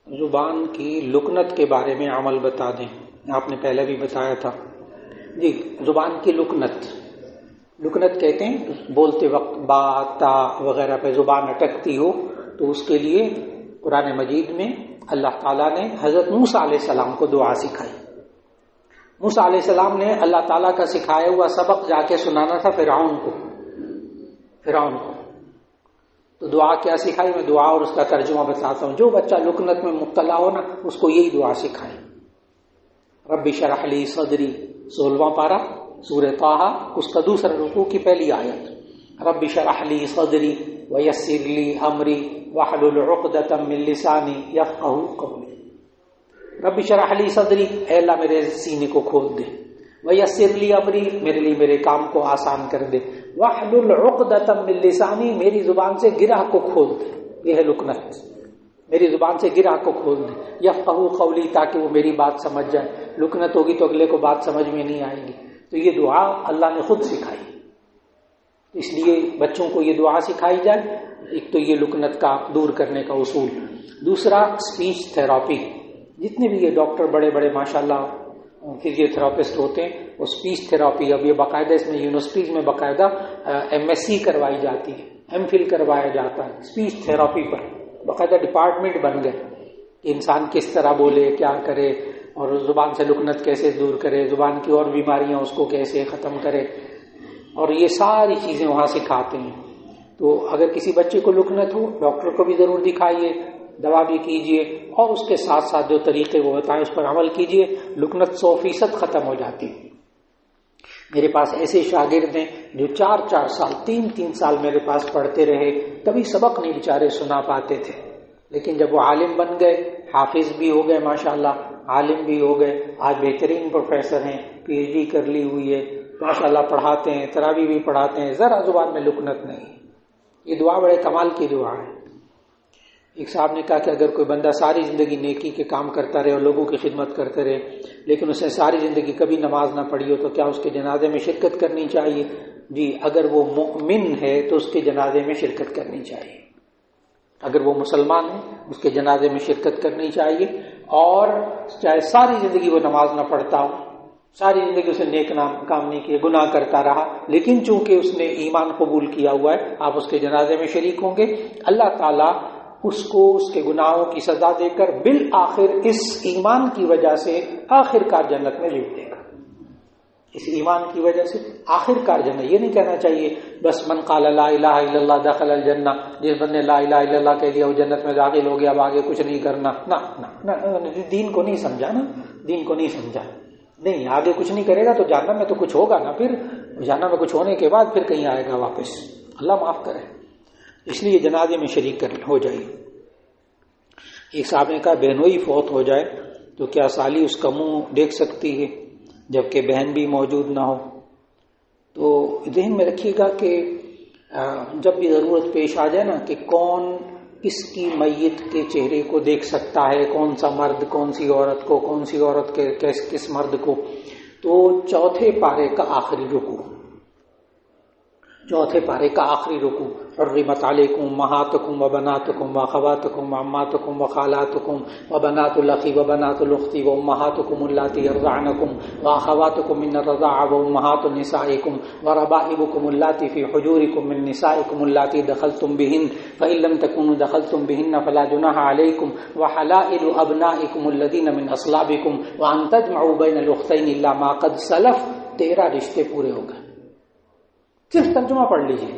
زبان کی لکنت کے بارے میں عمل بتا دیں، آپ نے پہلے بھی بتایا تھا۔ جی، زبان کی لکنت، لکنت کہتے ہیں بولتے وقت بات تا وغیرہ پہ زبان اٹکتی ہو، تو اس کے لیے قرآن مجید میں اللہ تعالیٰ نے حضرت موسیٰ علیہ السلام کو دعا سکھائی۔ موسیٰ علیہ السلام نے اللہ تعالیٰ کا سکھایا ہوا سبق جا کے سنانا تھا فرعون کو۔ تو دعا کیا سکھائی؟ میں دعا اور اس کا ترجمہ بتاتا ہوں۔ جو بچہ لکنت میں مبتلا ہو نا، اس کو یہی دعا سکھائیں۔ رب اشرح لی صدری، 16واں پارہ سورہ طٰہٰ، اس کا دوسرا رکوع کی پہلی آیت۔ رب اشرح لی صدری ویسر لی امری واحلل عقدۃ من لسانی یفقہوا قولی۔ رب اشرح لی صدری، اے اللہ میرے سینے کو کھول دے، ویسر لی امری، میرے لیے میرے کام کو آسان کر دے، واحلل عقدۃ من لسانی، میری زبان سے گرہ کو کھول دے۔ یہ ہے لکنت، میری زبان سے گرہ کو کھول دے، یفقہوا قولی، تاکہ وہ میری بات سمجھ جائے۔ لکنت ہوگی تو اگلے کو بات سمجھ میں نہیں آئے گی۔ تو یہ دعا اللہ نے خود سکھائی، اس لیے بچوں کو یہ دعا سکھائی جائے۔ ایک تو یہ لکنت کا دور کرنے کا اصول، دوسرا اسپیچ تھراپی۔ جتنے بھی یہ ڈاکٹر بڑے بڑے ماشاءاللہ فزیو تھراپسٹ ہوتے ہیں، وہ اسپیچ تھراپی، اب یہ باقاعدہ اس میں یونیورسٹیز میں باقاعدہ MSc کروائی جاتی ہے، MPhil کروایا جاتا ہے اسپیچ تھراپی پر، باقاعدہ ڈپارٹمنٹ بن گئے کہ انسان کس طرح بولے، کیا کرے، اور زبان سے لکنت کیسے دور کرے، زبان کی اور بیماریاں اس کو کیسے ختم کرے، اور یہ ساری چیزیں وہاں سکھاتے ہیں۔ تو اگر کسی بچے کو لکنت ہو، ڈاکٹر کو بھی ضرور دکھائیے، دوا بھی کیجیے، اور اس کے ساتھ ساتھ جو طریقے وہ بتائیں اس پر عمل کیجیے، لکنت 100% ختم ہو جاتی ہے۔ میرے پاس ایسے شاگرد ہیں جو 4 سال 3 سال میرے پاس پڑھتے رہے، کبھی سبق نہیں بیچارے سنا پاتے تھے، لیکن جب وہ عالم بن گئے، حافظ بھی ہو گئے ماشاءاللہ، عالم بھی ہو گئے، آج بہترین پروفیسر ہیں، PhD کر لی ہوئی ہے ماشاءاللہ، پڑھاتے ہیں، تراویح بھی پڑھاتے ہیں، ذرا زبان میں لکنت نہیں۔ یہ دعا بڑے کمال کی دعا ہے۔ ایک صاحب نے کہا کہ اگر کوئی بندہ ساری زندگی نیکی کے کام کرتا رہے اور لوگوں کی خدمت کرتے رہے، لیکن اس نے ساری زندگی کبھی نماز نہ پڑھی ہو، تو کیا اس کے جنازے میں شرکت کرنی چاہیے؟ جی، اگر وہ مؤمن ہے تو اس کے جنازے میں شرکت کرنی چاہیے۔ اگر وہ مسلمان ہے اس کے جنازے میں شرکت کرنی چاہیے، اور چاہے ساری زندگی وہ نماز نہ پڑھتا ہو، ساری زندگی اسے نیک کام نہیں کیے، گناہ کرتا رہا، لیکن چونکہ اس نے ایمان قبول کیا ہوا ہے، آپ اس کے جنازے میں شریک ہوں گے۔ اللہ تعالیٰ اس کو اس کے گناہوں کی سزا دے کر بالآخر اس ایمان کی وجہ سے آخر کار جنت میں لٹ دے گا. اس ایمان کی وجہ سے آخر کار جنت. یہ نہیں کہنا چاہیے بس من قال لا الہ الا اللہ دخل الجنہ، جس بندے لا الہ الا اللہ کہہ دیا وہ جنت میں داخل ہو گیا، اب آگے کچھ نہیں کرنا. نہ، دین کو نہیں سمجھا نا، دین کو نہیں سمجھا. نہیں، آگے کچھ نہیں کرے گا تو جہنم میں تو کچھ ہوگا نا، پھر جہنم میں کچھ ہونے کے بعد پھر کہیں آئے گا واپس. اللہ معاف کرے. اس لیے جنازے میں شریک ہو جائیے. ایک صاحب نے کہا بہنوئی فوت ہو جائے تو کیا سالی اس کا منہ دیکھ سکتی ہے جبکہ بہن بھی موجود نہ ہو؟ تو ذہن میں رکھیے گا کہ جب بھی ضرورت پیش آ جائے نا کہ کون کس کی میت کے چہرے کو دیکھ سکتا ہے، کون سا مرد کون سی عورت کو، کون سی عورت کے کس مرد کو، تو چوتھے پارے کا آخری رکوع، چوتھے پارے کا آخری رکوع. حرمت علیکم امہاتکم وبناتکم واخواتکم وعماتکم وخالاتکم وبنات الاخ وبنات الاخت وامہاتکم اللاتی ارضعنکم واخواتکم من الرضاعہ وامہات نسائکم وربائبکم اللاتی فی حجورکم من نسائکم اللاتی دخلتم بہن فإن لم تکونوا دخلتم بہن فلا جناح علیکم وحلائل ابنائکم الذین من اصلابکم وان تجمعوا بین الاختین الا ما قد سلف. 13 رشتے پورے ہو گئے. صرف ترجمہ پڑھ لیجیے،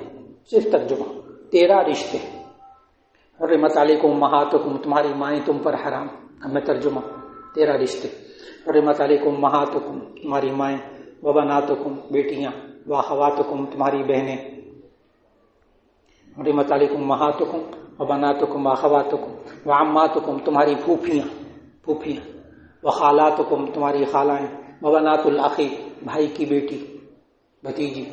صرف ترجمہ. 13 رشتے. حرمت علیکم امہاتکم، تمہاری مائیں تم پر حرام. اب میں ترجمہ. 13 رشتے. حرمت علیکم امہاتکم، تمہاری مائیں، وبناتکم، بیٹیاں، واخواتکم، تمہاری بہنیں. حرمت علیکم امہاتکم وبناتکم واخواتکم وعماتکم، تمہاری پھوپھیاں، وخالاتکم، تمہاری خالائیں، وبنات الاخی، بھائی کی بیٹی، بھتیجی،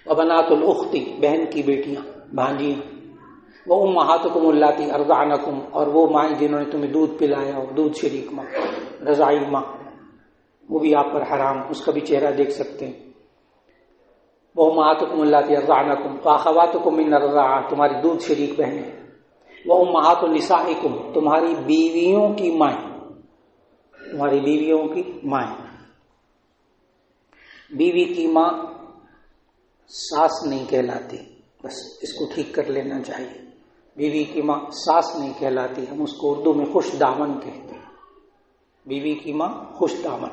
وبنات الاختی، بہن کی بیٹیاں، بھانجیاں، وامہاتکم اللاتی ارضعنکم، اور وہ مائیں جنہوں نے تمہیں دودھ پلایا ہو، دودھ شریک ماں، رضاعی ماں، وہ بھی آپ پر حرام، اس کا بھی چہرہ دیکھ سکتے ہیں. وامہاتکم اللاتی ارضعنکم واخواتکم من الرضاعہ، تمہاری دودھ شریک بہنیں. وامہات نسائکم، تمہاری بیویوں کی مائیں، تمہاری بیویوں کی مائیں. بیوی کی ماں ساس نہیں کہلاتی، بس اس کو ٹھیک کر لینا چاہیے. بیوی کی ماں ساس نہیں کہلاتی، ہم اس کو اردو میں خوش دامن کہتے ہیں. بیوی کی ماں خوش دامن.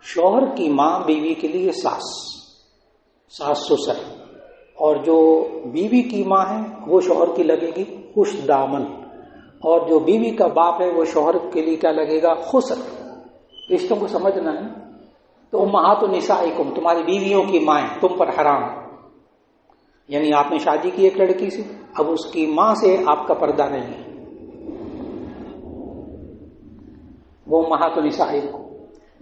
شوہر کی ماں بیوی کے لیے ساس سسر، اور جو بیوی کی ماں ہے وہ شوہر کی لگے گی خوش دامن، اور جو بیوی کا باپ ہے وہ شوہر کے لیے کیا لگے گا؟ خسر. رشتوں کو سمجھنا ہے. تو امہات نسائکم، تمہاری بیویوں کی مائیں تم پر حرام. یعنی آپ نے شادی کی ایک لڑکی سے، اب اس کی ماں سے آپ کا پردہ نہیں ہے. وہ امہات نسائکم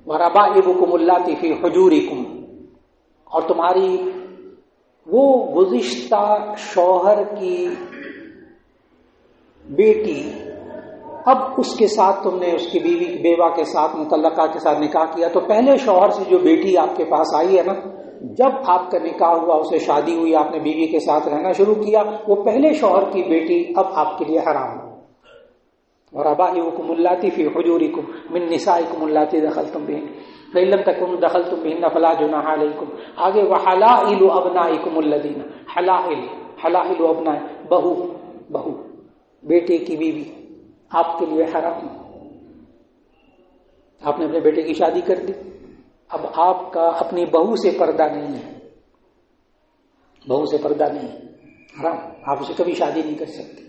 وربائبکم اللاتی فی حجورکم، اور تمہاری وہ گزشتہ شوہر کی بیٹی، اب اس کے ساتھ تم نے اس کی بیوہ کے ساتھ، مطلقہ کے ساتھ نکاح کیا، تو پہلے شوہر سے جو بیٹی آپ کے پاس آئی ہے نا، جب آپ کا نکاح ہوا، اسے شادی ہوئی، آپ نے بیوی کے ساتھ رہنا شروع کیا، وہ پہلے شوہر کی بیٹی اب آپ کے لیے حرام ہے. وربائبکم اللاتی فی حجورکم من نسائکم اللاتی دخلتم بہن فإن لم تکونوا دخلتم بہن فلا جناح علیکم. آگے وحلائل ابنائکم الذین، حلائل ابناء، بہو، بیٹے کی بیوی آپ کے لیے حرام. آپ نے اپنے بیٹے کی شادی کر دی، اب آپ کا اپنی بہو سے پردہ نہیں ہے، بہو سے پردہ نہیں ہے، حرام. آپ اسے کبھی شادی نہیں کر سکتے.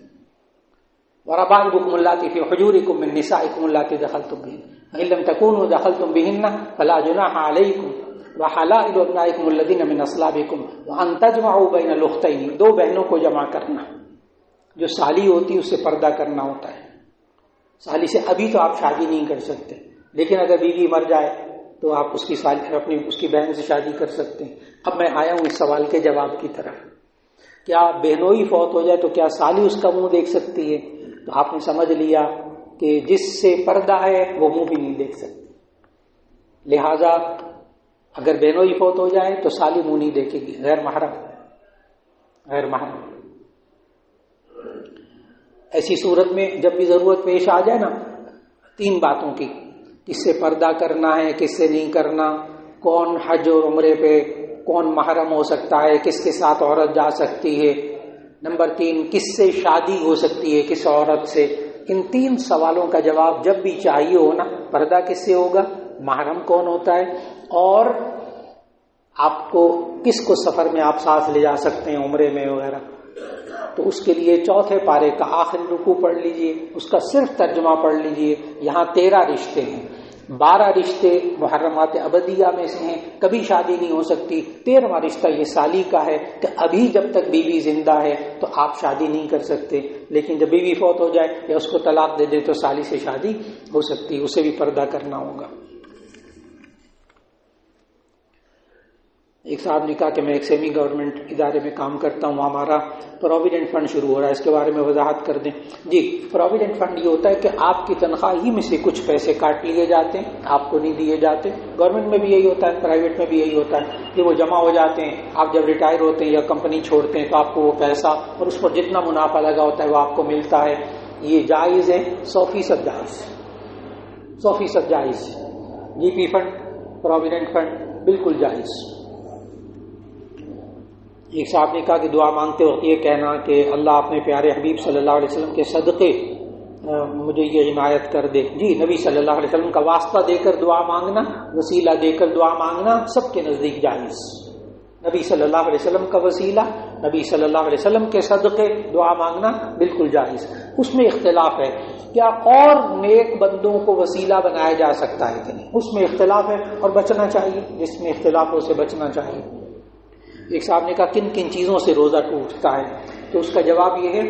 وربائبکم اللاتی فی حجورکم من نسائکم اللاتی دخلتم بہن فإن لم تکونوا دخلتم بہن فلا جناح علیکم وحلائل ابنائکم الذین من اصلابکم وان تجمعوا بین الاختین. 2 بہنوں کو جمع کرنا. جو سالی ہوتی اس سے پردہ کرنا ہوتا ہے. سالی سے ابھی تو آپ شادی نہیں کر سکتے، لیکن اگر بیوی مر جائے تو آپ اس کی بہن سے شادی کر سکتے ہیں. اب میں آیا ہوں اس سوال کے جواب کی طرف. کیا بہنوئی فوت ہو جائے تو کیا سالی اس کا منہ دیکھ سکتی ہے؟ تو آپ نے سمجھ لیا کہ جس سے پردہ ہے وہ منہ بھی نہیں دیکھ سکتی. لہذا اگر بہنوئی فوت ہو جائے تو سالی منہ نہیں دیکھے گی، غیر محرم. ایسی صورت میں جب بھی ضرورت پیش آ جائے نا 3 باتوں کی، کس سے پردہ کرنا ہے، کس سے نہیں کرنا، کون حج اور عمرے پہ کون محرم ہو سکتا ہے، کس کے ساتھ عورت جا سکتی ہے، نمبر 3 کس سے شادی ہو سکتی ہے، کس عورت سے؟ ان 3 سوالوں کا جواب جب بھی چاہیے ہو نا، پردہ کس سے ہوگا، محرم کون ہوتا ہے، اور آپ کو کس کو سفر میں آپ ساتھ لے جا سکتے ہیں عمرے میں وغیرہ، تو اس کے لیے 4 پارے کا آخری رکوع پڑھ لیجئے، اس کا صرف ترجمہ پڑھ لیجئے۔ یہاں 13 رشتے ہیں، 12 رشتے محرمات ابدیہ میں سے ہیں، کبھی شادی نہیں ہو سکتی۔ 13واں رشتہ یہ سالی کا ہے کہ ابھی جب تک بیوی زندہ ہے تو آپ شادی نہیں کر سکتے، لیکن جب بیوی فوت ہو جائے یا اس کو طلاق دے دے تو سالی سے شادی ہو سکتی، اسے بھی پردہ کرنا ہوگا۔ ایک صاحب نے کہا کہ میں ایک سیمی گورنمنٹ ادارے میں کام کرتا ہوں، ہمارا پروویڈنٹ فنڈ شروع ہو رہا ہے، اس کے بارے میں وضاحت کر دیں۔ جی، پروویڈنٹ فنڈ یہ ہوتا ہے کہ آپ کی تنخواہ ہی میں سے کچھ پیسے کاٹ لیے جاتے ہیں، آپ کو نہیں دیے جاتے۔ گورنمنٹ میں بھی یہی ہوتا ہے، پرائیویٹ میں بھی یہی ہوتا ہے کہ وہ جمع ہو جاتے ہیں، آپ جب ریٹائر ہوتے ہیں یا کمپنی چھوڑتے ہیں تو آپ کو وہ پیسہ اور اس پر جتنا منافع لگا ہوتا ہے وہ آپ کو ملتا ہے۔ یہ جائز ہے، 100% جائز، 100% جائز۔ جی پی فنڈ، پروویڈنٹ فنڈ بالکل جائز۔ ایک صاحب نے کہا کہ دعا مانگتے وقت یہ کہنا کہ اللہ اپنے پیارے حبیب صلی اللہ علیہ وسلم کے صدقے مجھے یہ عنایت کر دے۔ جی، نبی صلی اللہ علیہ وسلم کا واسطہ دے کر دعا مانگنا، وسیلہ دے کر دعا مانگنا سب کے نزدیک جائز۔ نبی صلی اللہ علیہ وسلم کا وسیلہ، نبی صلی اللہ علیہ وسلم کے صدقے دعا مانگنا بالکل جائز۔ اس میں اختلاف ہے کیا اور نیک بندوں کو وسیلہ بنایا جا سکتا ہے کہ نہیں، اس میں اختلاف ہے اور بچنا چاہیے، جس میں اختلاف ہو سے بچنا چاہیے۔ ایک صاحب نے کہا کن کن چیزوں سے روزہ ٹوٹتا ہے، تو اس کا جواب یہ ہے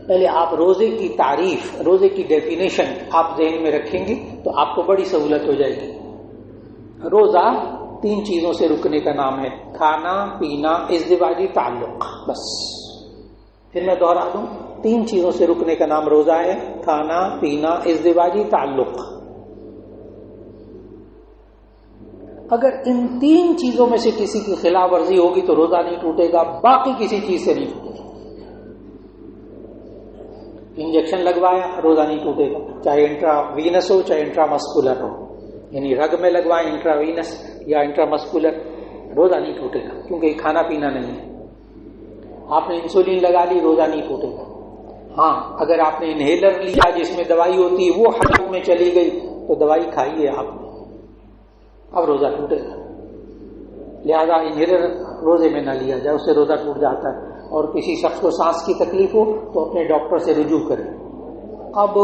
پہلے آپ روزے کی تعریف، روزے کی ڈیفینیشن آپ ذہن میں رکھیں گے تو آپ کو بڑی سہولت ہو جائے گی۔ روزہ 3 چیزوں سے رکنے کا نام ہے، کھانا پینا ازدواجی تعلق، بس پھر میں دوہرا دوں، 3 چیزوں سے رکنے کا نام روزہ ہے، کھانا پینا ازدواجی تعلق۔ اگر ان 3 چیزوں میں سے کسی کی خلاف ورزی ہوگی تو روزہ نہیں ٹوٹے گا، باقی کسی چیز سے نہیں ٹوٹے گا۔ انجیکشن لگوایا روزہ نہیں ٹوٹے گا، چاہے انٹرا وینس ہو چاہے انٹرا مسکولر ہو، یعنی رگ میں لگوائیں انٹرا وینس یا انٹرا مسکولر، روزہ نہیں ٹوٹے گا کیونکہ یہ کھانا پینا نہیں ہے۔ آپ نے انسولین لگا لی، روزہ نہیں ٹوٹے گا۔ ہاں، اگر آپ نے انہیلر لیا جس میں دوائی ہوتی ہے وہ حلق میں چلی گئی تو دوائی کھائیے آپ نے، اب روزہ ٹوٹے گا۔ لہذا انہیلر روزے میں نہ لیا جائے، اس سے روزہ ٹوٹ جاتا ہے۔ اور کسی شخص کو سانس کی تکلیف ہو تو اپنے ڈاکٹر سے رجوع کریں۔ اب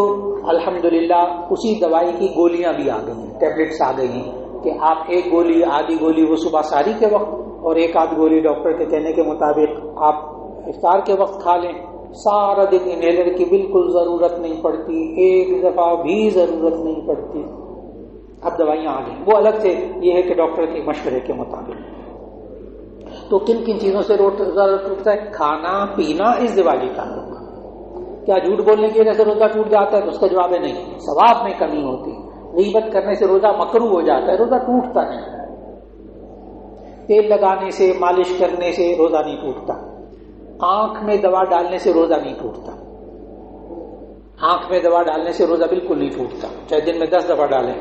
الحمدللہ اسی دوائی کی گولیاں بھی آ گئی ہیں، ٹیبلٹس آ گئی ہیں کہ آپ ایک گولی آدھی گولی وہ صبح سحری کے وقت اور ایک آدھ گولی ڈاکٹر کے کہنے کے مطابق آپ افطار کے وقت کھا لیں۔ سارا دن انہیلر کی بالکل ضرورت نہیں پڑتی، ایک دفعہ بھی ضرورت نہیں پڑتی۔ اب دوائیاں آ گئی، وہ الگ سے یہ ہے کہ ڈاکٹر کے مشورے کے مطابق۔ تو کن کن چیزوں سے روزہ ٹوٹتا ہے؟ کھانا پینا ازدواجی تعلق۔ کیا جھوٹ بولنے کی وجہ سے روزہ ٹوٹ جاتا ہے؟ تو اس کا جواب ہے نہیں، ثواب میں کمی ہوتی۔ غیبت کرنے سے روزہ مکروہ ہو جاتا ہے، روزہ ٹوٹتا نہیں۔ تیل لگانے سے، مالش کرنے سے روزہ نہیں ٹوٹتا۔ آنکھ میں دوا ڈالنے سے روزہ نہیں ٹوٹتا۔ آنکھ میں دوا ڈالنے سے روزہ بالکل نہیں ٹوٹتا، چاہے دن میں 10 دفعہ ڈالیں،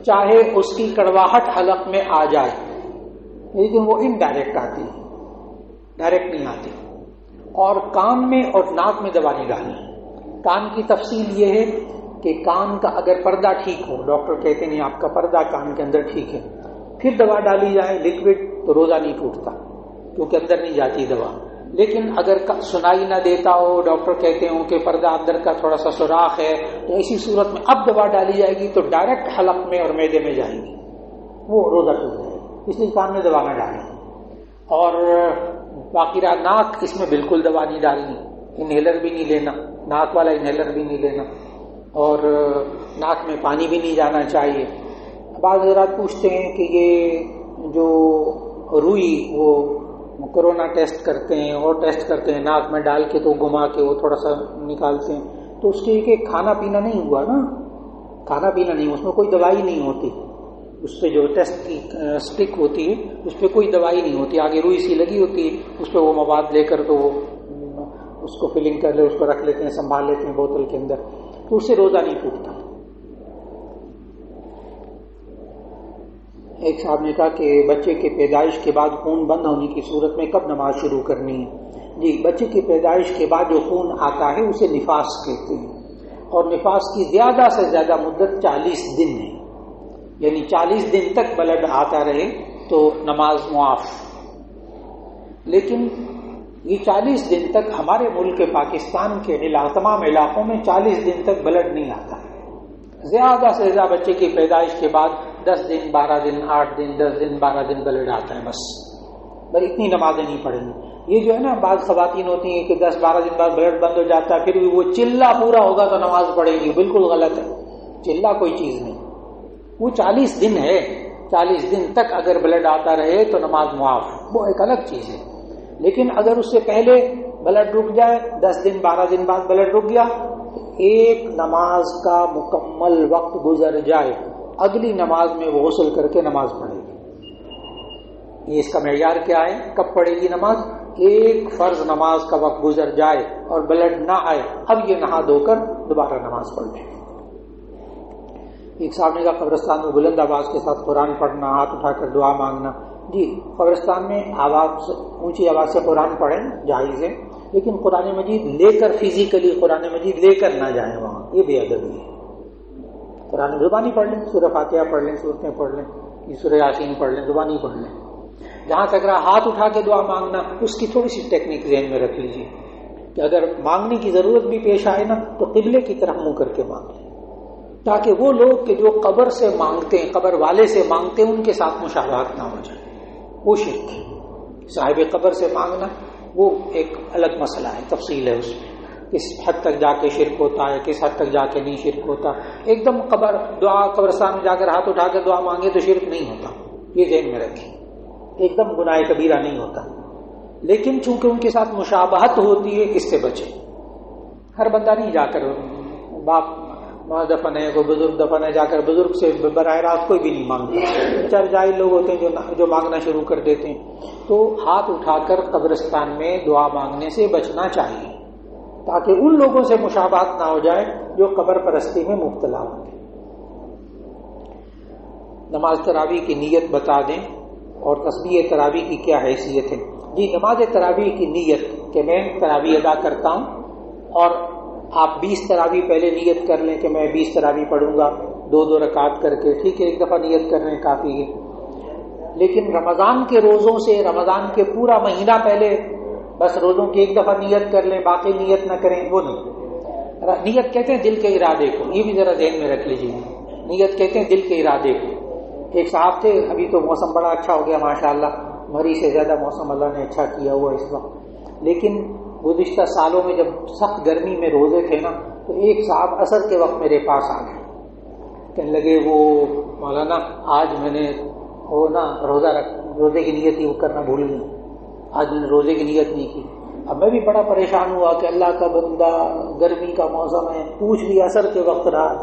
چاہے اس کی کڑواہٹ حلق میں آ جائے، لیکن وہ انڈائریکٹ آتی ہے، ڈائریکٹ نہیں آتی۔ اور کان میں اور ناک میں دوا نہیں ڈالنی۔ کان کی تفصیل یہ ہے کہ کان کا اگر پردہ ٹھیک ہو، ڈاکٹر کہتے ہیں آپ کا پردہ کان کے اندر ٹھیک ہے، پھر دوا ڈالی جائے لیکوڈ تو روزہ نہیں ٹوٹتا کیونکہ اندر نہیں جاتی دوا۔ لیکن اگر سنائی نہ دیتا ہو، ڈاکٹر کہتے ہوں کہ پردہ اندر کا تھوڑا سا سوراخ ہے، تو ایسی صورت میں اب دوا ڈالی جائے گی تو ڈائریکٹ حلق میں اور معدے میں جائے گی، وہ روزہ ٹوٹ جائے گا۔ اس لیے کان میں دوا نہ ڈالیں۔ اور باقی رہا ناک، اس میں بالکل دوا نہیں ڈالنی، انہیلر بھی نہیں لینا، ناک والا انہیلر بھی نہیں لینا، اور ناک میں پانی بھی نہیں جانا چاہیے۔ بعض حضرات پوچھتے ہیں کہ یہ جو روئی وہ کورونا ٹیسٹ کرتے ہیں اور ٹیسٹ کرتے ہیں ناک میں ڈال کے تو گھما کے وہ تھوڑا سا نکالتے ہیں، تو اس کے کہ کھانا پینا نہیں ہوا نا، کھانا پینا نہیں، اس میں کوئی دوائی نہیں ہوتی، اس پہ جو ٹیسٹ کی سٹک ہوتی ہے اس پہ کوئی دوائی نہیں ہوتی، آگے روئی سی لگی ہوتی ہے، اس پہ وہ مواد لے کر تو وہ اس کو فلنگ کر لے، اس کو رکھ لیتے ہیں، سنبھال لیتے ہیں بوتل کے اندر، تو اس سے روزہ نہیں ٹوٹتا۔ ایک صاحب نے کہا کہ بچے کے پیدائش کے بعد خون بند ہونے کی صورت میں کب نماز شروع کرنی ہے؟ جی، بچے کی پیدائش کے بعد جو خون آتا ہے اسے نفاس کہتے ہیں، اور نفاس کی زیادہ سے زیادہ مدت 40 دن ہے، یعنی 40 دن تک بلڈ آتا رہے تو نماز معاف۔ لیکن یہ 40 دن تک ہمارے ملک پاکستان کے تمام علاقوں میں 40 دن تک بلڈ نہیں آتا، زیادہ سے زیادہ بچے کی پیدائش کے بعد 10 دن 12 دن 8 دن 10 دن 12 دن بلڈ آتا ہے، بس اتنی نمازیں نہیں پڑھیں گی۔ یہ جو ہے نا بعض خواتین ہوتی ہیں کہ 10-12 دن بعد بلڈ بند ہو جاتا ہے، پھر بھی وہ چلہ پورا ہوگا تو نماز پڑھے گی، بالکل غلط ہے، چلہ کوئی چیز نہیں، وہ 40 دن ہے، 40 دن تک اگر بلڈ آتا رہے تو نماز معاف، وہ ایک الگ چیز ہے۔ لیکن اگر اس سے پہلے بلڈ رک جائے، 10 دن 12 دن بعد بلڈ رک گیا، ایک نماز کا مکمل وقت گزر جائے، اگلی نماز میں وہ غسل کر کے نماز پڑھے گی۔ یہ اس کا معیار کیا ہے کب پڑھے گی نماز؟ ایک فرض نماز کا وقت گزر جائے اور بلڈ نہ آئے، اب یہ نہا دھو کر دوبارہ نماز پڑھ لے۔ ایک صاحب نے کہا قبرستان میں بلند آواز کے ساتھ قرآن پڑھنا، ہاتھ اٹھا کر دعا مانگنا۔ جی، قبرستان میں اونچی آواز سے قرآن پڑھیں، جائز ہے، لیکن قرآن مجید لے کر فزیکلی قرآن مجید لے کر نہ جائیں وہاں، یہ بے ادبی ہے۔ قرآن زبانی پڑھ لیں، سورہ فاتحہ پڑھ لیں، سورتیں پڑھ لیں، سورہ یاسین پڑھ لیں، زبانی پڑھ لیں۔ جہاں تک رہا ہاتھ اٹھا کے دعا مانگنا، اس کی تھوڑی سی ٹیکنیک ذہن میں رکھ لیجیے کہ اگر مانگنے کی ضرورت بھی پیش آئے نا تو قبلے کی طرف منہ کر کے مانگیں، تاکہ وہ لوگ کہ جو قبر سے مانگتے ہیں، قبر والے سے مانگتے ہیں، ان کے ساتھ مشابہت نہ ہو جائے۔ وہ شرک ہے، صاحب قبر سے مانگنا وہ ایک الگ مسئلہ ہے، تفصیل ہے اس میں، کس حد تک جا کے شرک ہوتا ہے، کس حد تک جا کے نہیں شرک ہوتا۔ ایک دم قبرستان میں جا کر ہاتھ اٹھا کر دعا مانگے تو شرک نہیں ہوتا، یہ ذہن میں رکھیں، ایک دم گناہ کبیرہ نہیں ہوتا، لیکن چونکہ ان کے ساتھ مشابہت ہوتی ہے اس سے بچیں۔ ہر بندہ نہیں جا کر باپ ماں دفن ہے، کوئی بزرگ دفن ہے، جا کر بزرگ سے براہ راست کوئی بھی نہیں مانگتا، چر جاہل لوگ ہوتے ہیں جو مانگنا شروع کر دیتے ہیں۔ تو ہاتھ اٹھا کر قبرستان میں دعا مانگنے سے بچنا چاہیے، تاکہ ان لوگوں سے مشابہت نہ ہو جائے جو قبر پرستی میں مبتلا ہوتے ہیں۔ نماز تراویح کی نیت بتا دیں اور تسبیح تراویح کی کیا حیثیت ہے؟ جی، نماز تراویح کی نیت کہ میں تراویح ادا کرتا ہوں، اور آپ 20 تراویح پہلے نیت کر لیں کہ میں 20 تراویح پڑھوں گا 2 رکعت کر کے، ٹھیک ہے، ایک دفعہ نیت کر لیں کافی ہے۔ لیکن رمضان کے روزوں سے رمضان کے پورا مہینہ پہلے بس روزوں کی ایک دفعہ نیت کر لیں، باقی نیت نہ کریں، وہ نہیں۔ نیت کہتے ہیں دل کے ارادے کو، یہ بھی ذرا ذہن میں رکھ لیجیے، نیت کہتے ہیں دل کے ارادے کو۔ ایک صاحب تھے، ابھی تو موسم بڑا اچھا ہو گیا ماشاءاللہ، مری سے زیادہ موسم اللہ نے اچھا کیا ہوا اس وقت، لیکن گزشتہ سالوں میں جب سخت گرمی میں روزے تھے نا، تو ایک صاحب عصر کے وقت میرے پاس آ گئے، کہنے لگے وہ مولانا آج میں نے وہ نا روزے کی نیت ہی کرنا بھول گئی، آج میں نے روزے کی نیت نہیں کی۔ اب میں بھی بڑا پریشان ہوا کہ اللہ کا بندہ، گرمی کا موسم ہے، پوچھ بھی عصر کے وقت رہا،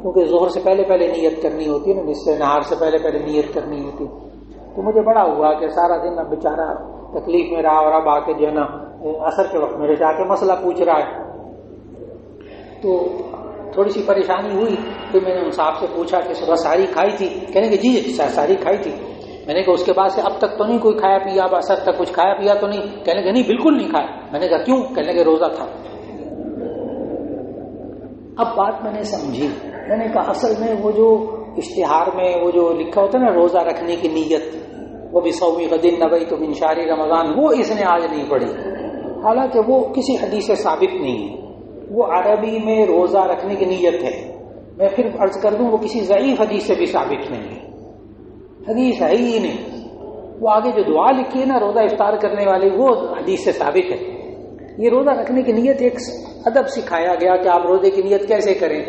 کیونکہ ظہر سے پہلے نیت کرنی ہوتی ہے نا، نصف نہار سے پہلے نیت کرنی ہوتی، تو مجھے بڑا ہوا کہ سارا دن اب بیچارہ تکلیف میں رہا، اور اب آ کے جو ہے نا عصر کے وقت میرے سے آ کے مسئلہ پوچھ رہا ہے، تو تھوڑی سی پریشانی ہوئی۔ پھر میں نے ان صاحب سے پوچھا کہ صبح ساری کھائی تھی؟ کہنے کہ جی ساری کھائی تھی۔ میں نے کہا اس کے بعد سے اب تک تو نہیں کوئی کھایا پیا، اب عصر تک کچھ کھایا پیا تو نہیں؟ کہنے کہ نہیں بالکل نہیں کھایا۔ میں نے کہا کیوں؟ کہنے کہ روزہ تھا۔ اب بات میں نے سمجھی، میں نے کہا اصل میں وہ جو اشتہار میں وہ جو لکھا ہوتا ہے نا روزہ رکھنے کی نیت، وہ بھی صوم غد نویت من شہر رمضان، وہ اس نے آج نہیں پڑھی، حالانکہ وہ کسی حدیث سے ثابت نہیں ہے، وہ عربی میں روزہ رکھنے کی نیت ہے۔ میں پھر عرض کر دوں وہ کسی ضعیف حدیث سے بھی ثابت نہیں ہے، حدیث ہے ہی نہیں۔ وہ آگے جو دعا لکھی ہے نا روزہ افطار کرنے والی، وہ حدیث سے ثابت ہے۔ یہ روزہ رکھنے کی نیت ایک ادب سکھایا گیا کہ آپ روزے کی نیت کیسے کریں،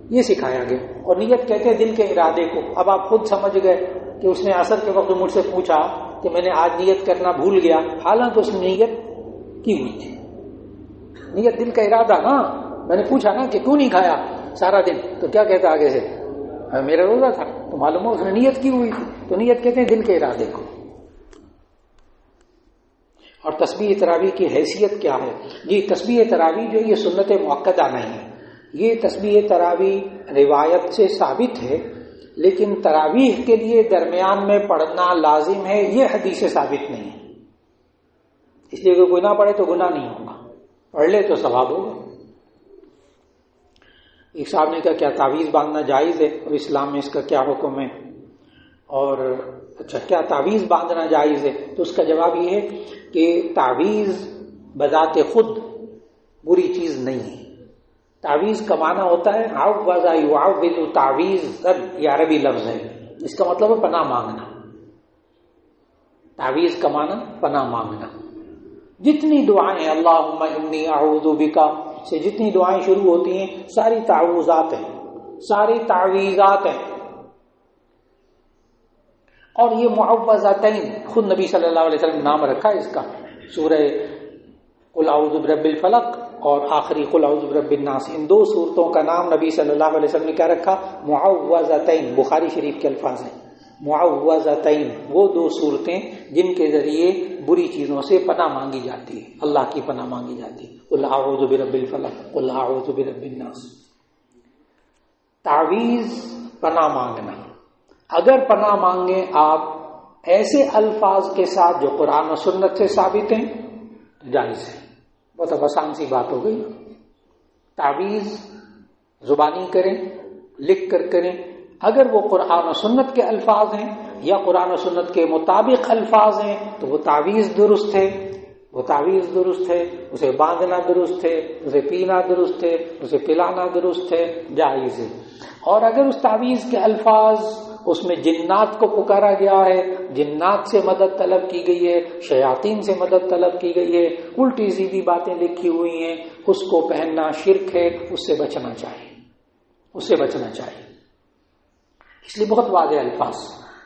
یہ سکھایا گیا، اور نیت کہتے ہیں دل کے ارادے کو۔ اب آپ خود سمجھ گئے کہ اس نے عصر کے وقت مجھ سے پوچھا کہ میں نے آج نیت کرنا بھول گیا، حالانکہ اس نے نیت کی ہوئی تھی۔ نیت دل کا ارادہ نا، میں نے پوچھا نا کہ کیوں نہیں کھایا سارا دن، تو کیا کہتا آگے سے میرا روزہ تھا، تو معلوم ہو اس نے نیت کی ہوئی تھی۔ تو نیت کہتے ہیں دل کے ارادے کو۔ اور تسبیح تراویح کی حیثیت کیا ہے؟ جی، تسبیح تراویح جو یہ سنت مؤکدہ نہیں ہے، یہ تسبیح تراویح روایت سے ثابت ہے لیکن تراویح کے لیے درمیان میں پڑھنا لازم ہے، یہ حدیث سے ثابت نہیں ہے. اس لیے کہ کوئی نہ پڑھے تو گناہ نہیں ہوگا، پڑھ لے تو ثواب ہوگا. ایک صاحب نے کہا کیا تعویذ باندھنا جائز ہے اور اسلام میں اس کا کیا حکم ہے؟ اور اچھا کیا تعویذ باندھنا جائز ہے؟ تو اس کا جواب یہ ہے کہ تعویذ بذات خود بری چیز نہیں ہے. تعویذ کا معنی ہوتا ہے عوض یعوذ تعویذ، یہ عربی لفظ ہے، اس کا مطلب ہے پناہ مانگنا. تعویذ کا معنی پناہ مانگنا. جتنی دعائیں اللہم انی اعوذ بکا سے جتنی دعائیں شروع ہوتی ہیں ساری تعوذات ہیں، ساری تعویذات ہیں. اور یہ معوذتین خود نبی صلی اللہ علیہ وسلم نے نام رکھا ہے اس کا. سورہ قل اعوذ برب الفلق اور آخری قل اعوذ برب الناس، ان دو صورتوں کا نام نبی صلی اللہ علیہ وسلم نے کیا رکھا؟ معوذتین. بخاری شریف کے الفاظ ہیں معوذتین، وہ دو صورتیں جن کے ذریعے بری چیزوں سے پناہ مانگی جاتی ہے، اللہ کی پناہ مانگی جاتی ہے. قل اعوذ برب الفلق، قل اعوذ برب الناس. تعویذ پناہ مانگنا. اگر پناہ مانگیں آپ ایسے الفاظ کے ساتھ جو قرآن و سنت سے ثابت ہیں تو جائز ہے. بہت آسان سی بات ہو گئی. تعویذ زبانی کریں، لکھ کر کریں. اگر وہ قرآن و سنت کے الفاظ ہیں یا قرآن و سنت کے مطابق الفاظ ہیں تو وہ تعویذ درست ہے، وہ تعویذ درست ہے. اسے باندھنا درست ہے، اسے پینا درست ہے، اسے پلانا درست ہے، جائز ہے. اور اگر اس تعویذ کے الفاظ اس میں جنات کو پکارا گیا ہے، جنات سے مدد طلب کی گئی ہے، شیاطین سے مدد طلب کی گئی ہے، الٹی سیدھی باتیں لکھی ہوئی ہیں، اس کو پہننا شرک ہے. اس سے بچنا چاہیے، اس سے بچنا چاہیے. اس لیے بہت واضح الفاظ.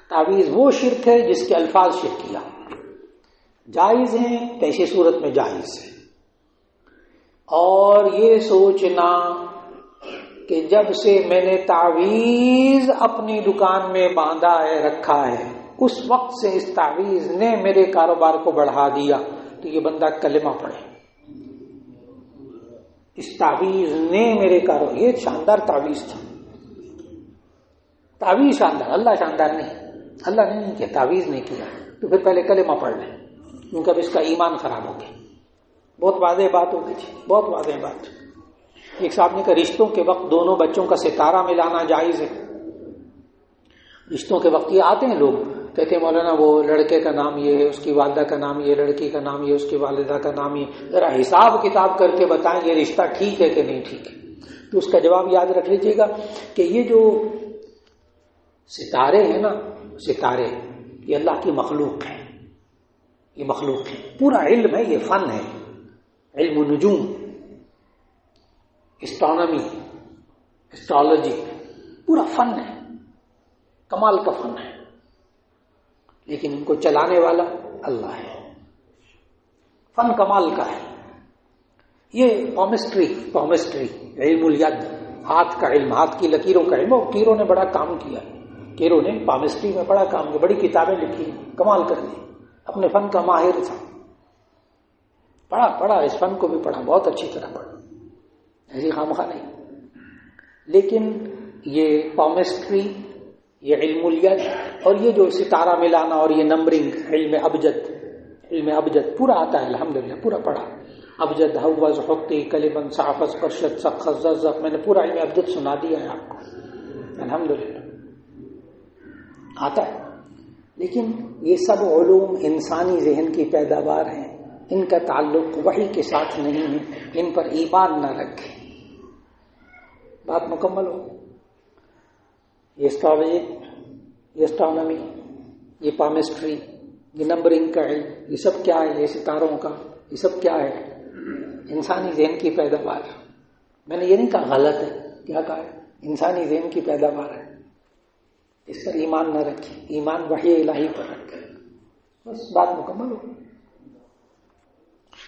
تعویذ وہ شرک ہے جس کے الفاظ شرکیہ جائز ہیں، کیسی صورت میں جائز ہے. اور یہ سوچنا کہ جب سے میں نے تعویذ اپنی دکان میں باندھا ہے، رکھا ہے، اس وقت سے اس تعویذ نے میرے کاروبار کو بڑھا دیا، تو یہ بندہ کلمہ پڑھے. اس تعویذ نے میرے کاروبار، یہ شاندار تعویذ تھا. تعویذ شاندار، اللہ شاندار نہیں، اللہ نے نہیں کیا، تعویذ نے کیا. تو پھر پہلے کلمہ پڑھ لیں، کیونکہ اب اس کا ایمان خراب ہو گیا. بہت واضح بات ہو گئی تھی، بہت واضح بات. ایک صاحب نے کہا رشتوں کے وقت دونوں بچوں کا ستارہ ملانا جائز ہے. رشتوں کے وقت یہ آتے ہیں لوگ کہتے ہیں مولانا وہ لڑکے کا نام یہ ہے، اس کی والدہ کا نام یہ، لڑکی کا نام یہ، اس کی والدہ کا نام یہ، ذرا حساب کتاب کر کے بتائیں یہ رشتہ ٹھیک ہے کہ نہیں ٹھیک ہے. تو اس کا جواب یاد رکھ لیجیے گا کہ یہ جو ستارے ہیں نا، ستارے یہ اللہ کی مخلوق ہیں، یہ مخلوق ہے. پورا علم ہے، یہ فن ہے، علم النجوم، اسٹرانومی، اسٹرالوجی، پورا فن ہے، کمال کا فن ہے. لیکن ان کو چلانے والا اللہ ہے. فن کمال کا ہے. یہ پامسٹری علم الید، ہاتھ کا علم، ہاتھ کی لکیروں کا علم. کیروں نے بڑا کام کیا، کیروں نے پامسٹری میں بڑا کام کیا، بڑی کتابیں لکھی، کمال کر دی. اپنے فن کا ماہر تھا. پڑھا اس فن کو بھی پڑھا، بہت اچھی طرح پڑھا، ایسی خامخواہ نہیں. لیکن یہ پامسٹری، یہ علم الید اور یہ جو ستارہ ملانا اور یہ نمبرنگ، علم ابجد پورا آتا ہے الحمدللہ، پورا پڑھا. ابجد، حوض، حقی، کلمن، صحفظ، قرشد، سقخ، زرزق، میں نے پورا علم ابجد سنا دیا ہے آپ کو، الحمدللہ آتا ہے. لیکن یہ سب علوم انسانی ذہن کی پیداوار ہیں، ان کا تعلق وحی کے ساتھ نہیں ہے، ان پر ایمان نہ رکھیں. بات مکمل ہو. یہ اسٹرالوجی، یہ اسٹرانومی، یہ پامسٹری، یہ نمبرنگ کا علم، یہ سب کیا ہے؟ یہ ستاروں کا، یہ سب کیا ہے؟ انسانی ذہن کی پیداوار. میں نے یہ نہیں کہا غلط ہے، کیا کہا ہے؟ انسانی ذہن کی پیداوار ہے. اس پر ایمان نہ رکھیں، ایمان وحی الہی پر رکھیں. بس بات مکمل ہو.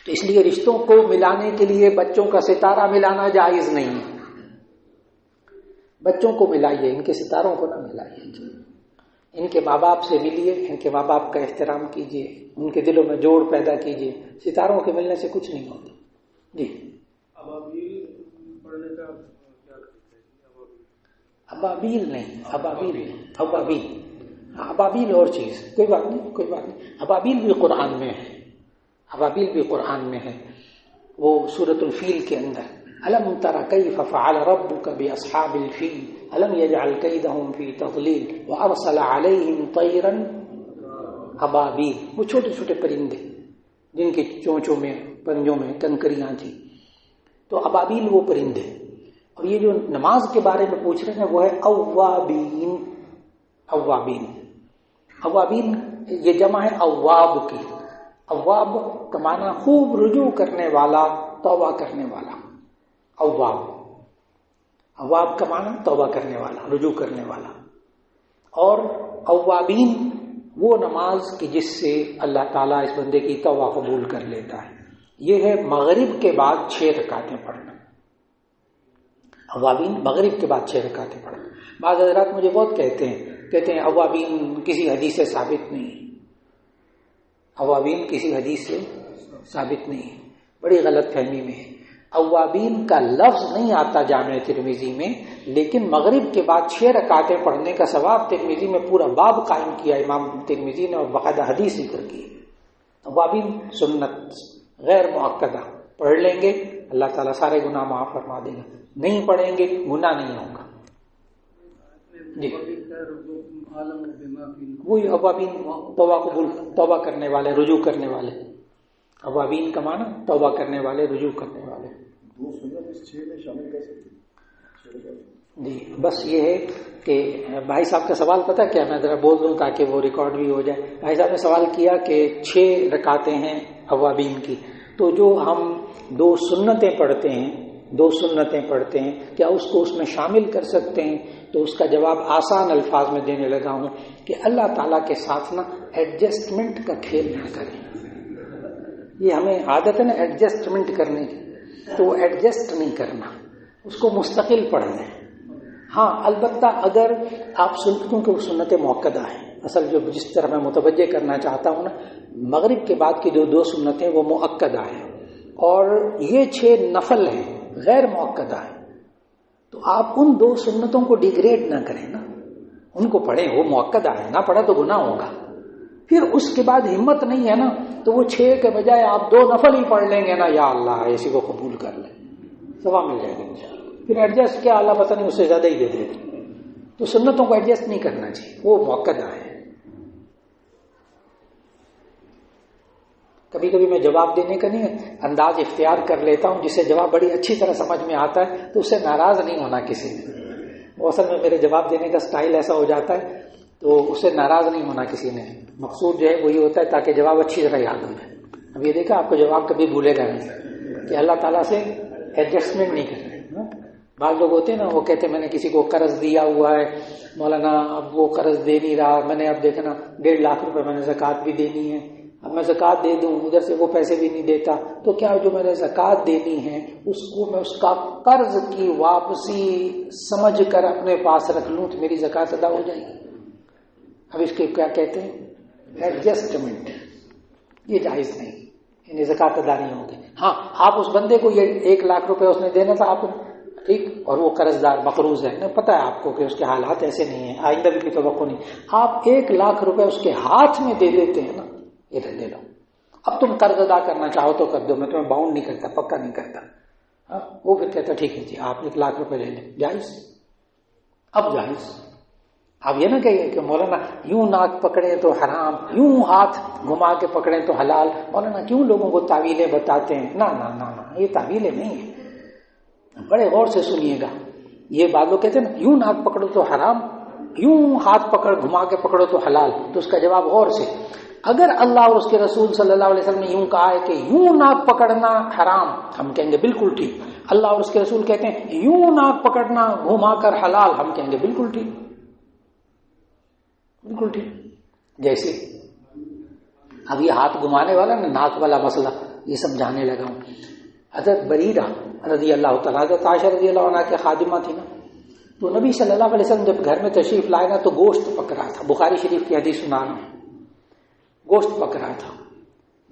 تو اس لیے رشتوں کو ملانے کے لیے بچوں کا ستارہ ملانا جائز نہیں ہے. بچوں کو ملائیے، ان کے ستاروں کو نہ ملائیے. ان کے ماں باپ سے ملیے، ان کے ماں باپ کا احترام کیجیے، ان کے دلوں میں جوڑ پیدا کیجیے. ستاروں کے ملنے سے کچھ نہیں ہوتا. جی اب ابھی پڑھنے کا کیا کرتے ہیں؟ ابابیل نہیں، ابابیل اور چیز، کوئی بات نہیں. ابابیل بھی قرآن میں ہے، وہ سورۃ الفیل کے اندر الم تر کیف فعل ربک باصحاب الفیل الم یجعل کیدہم فی تضلیل وارسل علیہم طیرا ابابیل، وہ چھوٹے چھوٹے پرندے جن کے چونچوں میں پنجوں میں کنکریاں تھیں، تو ابابیل وہ پرندے. اور یہ جو نماز کے بارے میں پوچھ رہے ہیں وہ ہے اوابین، یہ جمع ہے اواب کی. اواب کا معنی خوب رجوع کرنے والا، توبہ کرنے والا. اواب کا معنی توبہ کرنے والا، رجوع کرنے والا. اور اوابین وہ نماز کی جس سے اللہ تعالیٰ اس بندے کی توبہ قبول کر لیتا ہے. یہ ہے مغرب کے بعد 6 رکعتیں پڑھنا. اوابین مغرب کے بعد 6 رکعتیں پڑھنا. بعض حضرات مجھے بہت کہتے ہیں اوابین کسی حدیث سے ثابت نہیں. اوابین کسی حدیث سے ثابت نہیں، بڑی غلط فہمی میں ہے. اوابین کا لفظ نہیں آتا جامع ترمذی میں، لیکن مغرب کے بعد 6 رکعتیں پڑھنے کا ثواب ترمذی میں پورا باب قائم کیا امام ترمذی نے، اور باقاعدہ حدیث ذکر کی. اوابین سنت غیر مؤکدہ، پڑھ لیں گے اللہ تعالیٰ سارے گناہ معاف فرما دے گا، نہیں پڑھیں گے گناہ نہیں ہوگا. جی وہی اوابین توبہ کرنے والے، رجوع کرنے والے. اوابین کا معنی توبہ کرنے والے، رجوع کرنے والے. جی بس یہ ہے کہ بھائی صاحب کا سوال پتہ کیا، میں ذرا بول دوں تاکہ وہ ریکارڈ بھی ہو جائے. بھائی صاحب نے سوال کیا کہ 6 رکعتیں ہیں اوابین کی، تو جو ہم 2 سنتیں پڑھتے ہیں کیا اس کو اس میں شامل کر سکتے ہیں؟ تو اس کا جواب آسان الفاظ میں دینے لگا ہوں کہ اللہ تعالیٰ کے ساتھ نا ایڈجسٹمنٹ کا کھیل نہ کریں. یہ ہمیں عادت ہے نا ایڈجسٹمنٹ کرنے کی، تو وہ ایڈجسٹ نہیں کرنا، اس کو مستقل پڑھ لیں. ہاں البتہ اگر آپ کیونکہ وہ سنت موقدہ ہیں، اصل جو جس طرح میں متوجہ کرنا چاہتا ہوں نا، مغرب کے بعد کی جو 2 سنتیں وہ مؤکدہ ہیں، اور یہ 6 نفل ہیں غیر مؤکدہ ہیں. تو آپ ان 2 سنتوں کو ڈیگریڈ نہ کریں نا، ان کو پڑھیں، وہ مؤکدہ ہے، نہ پڑھا تو گناہ ہوگا. پھر اس کے بعد ہمت نہیں ہے نا تو وہ 6 کے بجائے آپ 2 نفل ہی پڑھ لیں گے نا، یا اللہ اسی کو قبول کر لیں، ثواب مل جائے گا انشاءاللہ. پھر ایڈجسٹ کیا اللہ پتہ نہیں اس سے زیادہ ہی دے دے. تو سنتوں کو ایڈجسٹ نہیں کرنا چاہیے، وہ مؤکدہ ہے. کبھی کبھی میں جواب دینے کا نہیں انداز اختیار کر لیتا ہوں جس سے جواب بڑی اچھی طرح سمجھ میں آتا ہے، تو اس سے ناراض نہیں ہونا کسی نے. وہ اصل میں میرے جواب دینے کا سٹائل ایسا ہو جاتا ہے تو اس سے ناراض نہیں ہونا کسی نے. مقصود جو ہے وہی ہوتا ہے تاکہ جواب اچھی طرح یاد ہو جائے. اب یہ دیکھا آپ کو جواب کبھی بھولے گا نہیں کہ اللہ تعالیٰ سے ایڈجسٹمنٹ نہیں کرنا. بعض لوگ ہوتے ہیں نا، وہ کہتے ہیں میں نے کسی کو قرض دیا ہوا ہے مولانا، اب وہ قرض دے نہیں رہا، میں نے اب دیکھنا 1.5 لاکھ روپے میں نے زکوٰۃ بھی دینی ہے، اب میں زکوٰۃ دے دوں ادھر سے وہ پیسے بھی نہیں دیتا، تو کیا جو میں نے زکوٰۃ دینی ہے اس کو میں اس کا قرض کی واپسی سمجھ کر اپنے پاس رکھ لوں تو میری زکوٰۃ ادا ہو جائے گی؟ اب اس کے کیا کہتے ہیں؟ ایڈجسٹمنٹ. یہ جائز نہیں، یعنی زکوٰۃ ادا نہیں ہوگی. ہاں آپ اس بندے کو یہ 1 لاکھ روپے اس نے دینا تھا آپ ٹھیک، اور وہ قرض دار مقروض ہے، پتہ ہے آپ کو کہ اس کے حالات ایسے نہیں ہیں، آئندہ بھی کوئی توقع نہیں، آپ 1 لاکھ روپے اس کے ہاتھ میں دے دیتے ہیں نا، ادھر دے لو، اب تم قرض ادا کرنا چاہو تو کر دو، میں تمہیں باؤنڈ نہیں کرتا، پکا نہیں کرتا. وہ پھر کہتا ٹھیک ہے جی آپ 1 لاکھ روپے لے لیں، جائز. اب جائز. آپ یہ نہ کہیے کہ مولانا یوں ناک پکڑے تو حرام، یوں ہاتھ گھما کے پکڑے تو حلال. مولانا کیوں لوگوں کو تعویلیں بتاتے ہیں؟ نہ نہ نہ نہ، یہ تعویلیں نہیں ہیں. بڑے غور سے سنیے گا. یہ بات لوگ کہتے ہیں نا یوں ناک پکڑو تو حرام، یوں ہاتھ پکڑ گھما کے پکڑو تو حلال. تو اس کا جواب غور سے، اگر اللہ اور اس کے رسول صلی اللہ علیہ وسلم نے یوں کہا ہے کہ یوں ناک پکڑنا حرام، ہم کہیں گے بالکل ٹھیک. اللہ اور اس کے رسول کہتے ہیں یوں ناک پکڑنا گھما کر حلال، ہم کہیں گے بالکل ٹھیک، بالکل ٹھیک. جیسے اب یہ ہاتھ گھمانے والا نا، ناک والا مسئلہ یہ سمجھانے لگا ہوں. حضرت بریرہ رضی اللہ تعالیٰ، حضرت عائشہ رضی اللہ عنہ کے خادمہ تھی نا، تو نبی صلی اللہ علیہ وسلم جب گھر میں تشریف لائے نا تو گوشت پک رہا تھا. بخاری شریف کی حدیث سنا رہا ہوں، گوشت پک رہا تھا.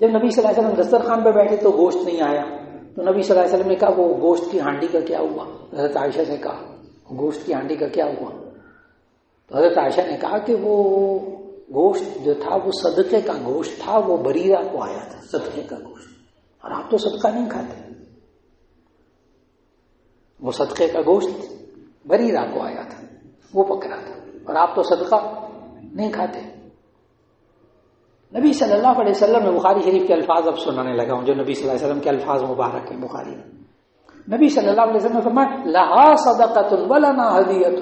جب نبی صلی اللہ علیہ وسلم دسترخوان پہ بیٹھے تو گوشت نہیں آیا، تو نبی صلی اللہ علیہ وسلم نے کہا وہ گوشت کی ہانڈی کا کیا ہوا؟ حضرت عائشہ سے کہا گوشت کی ہانڈی کا کیا ہوا؟ تو حضرت عائشہ نے کہا کہ وہ گوشت جو تھا وہ صدقے کا گوشت تھا، وہ بریرہ کو آیا تھا، صدقے کا گوشت، اور آپ تو صدقہ نہیں کھاتے، وہ صدقے کا گوشت بریرہ کو آیا تھا، وہ پکڑا تھا، اور آپ تو صدقہ نہیں کھاتے۔ نبی صلی اللہ علیہ وسلم نے بخاری شریف کے الفاظ اب سنانے لگا ہوں جو نبی صلی اللہ علیہ وسلم کے الفاظ مبارک ہیں بخاری میں۔ نبی صلی اللہ علیہ وسلم نے فرمایا لہا صدقۃ ولنا ہدیۃ،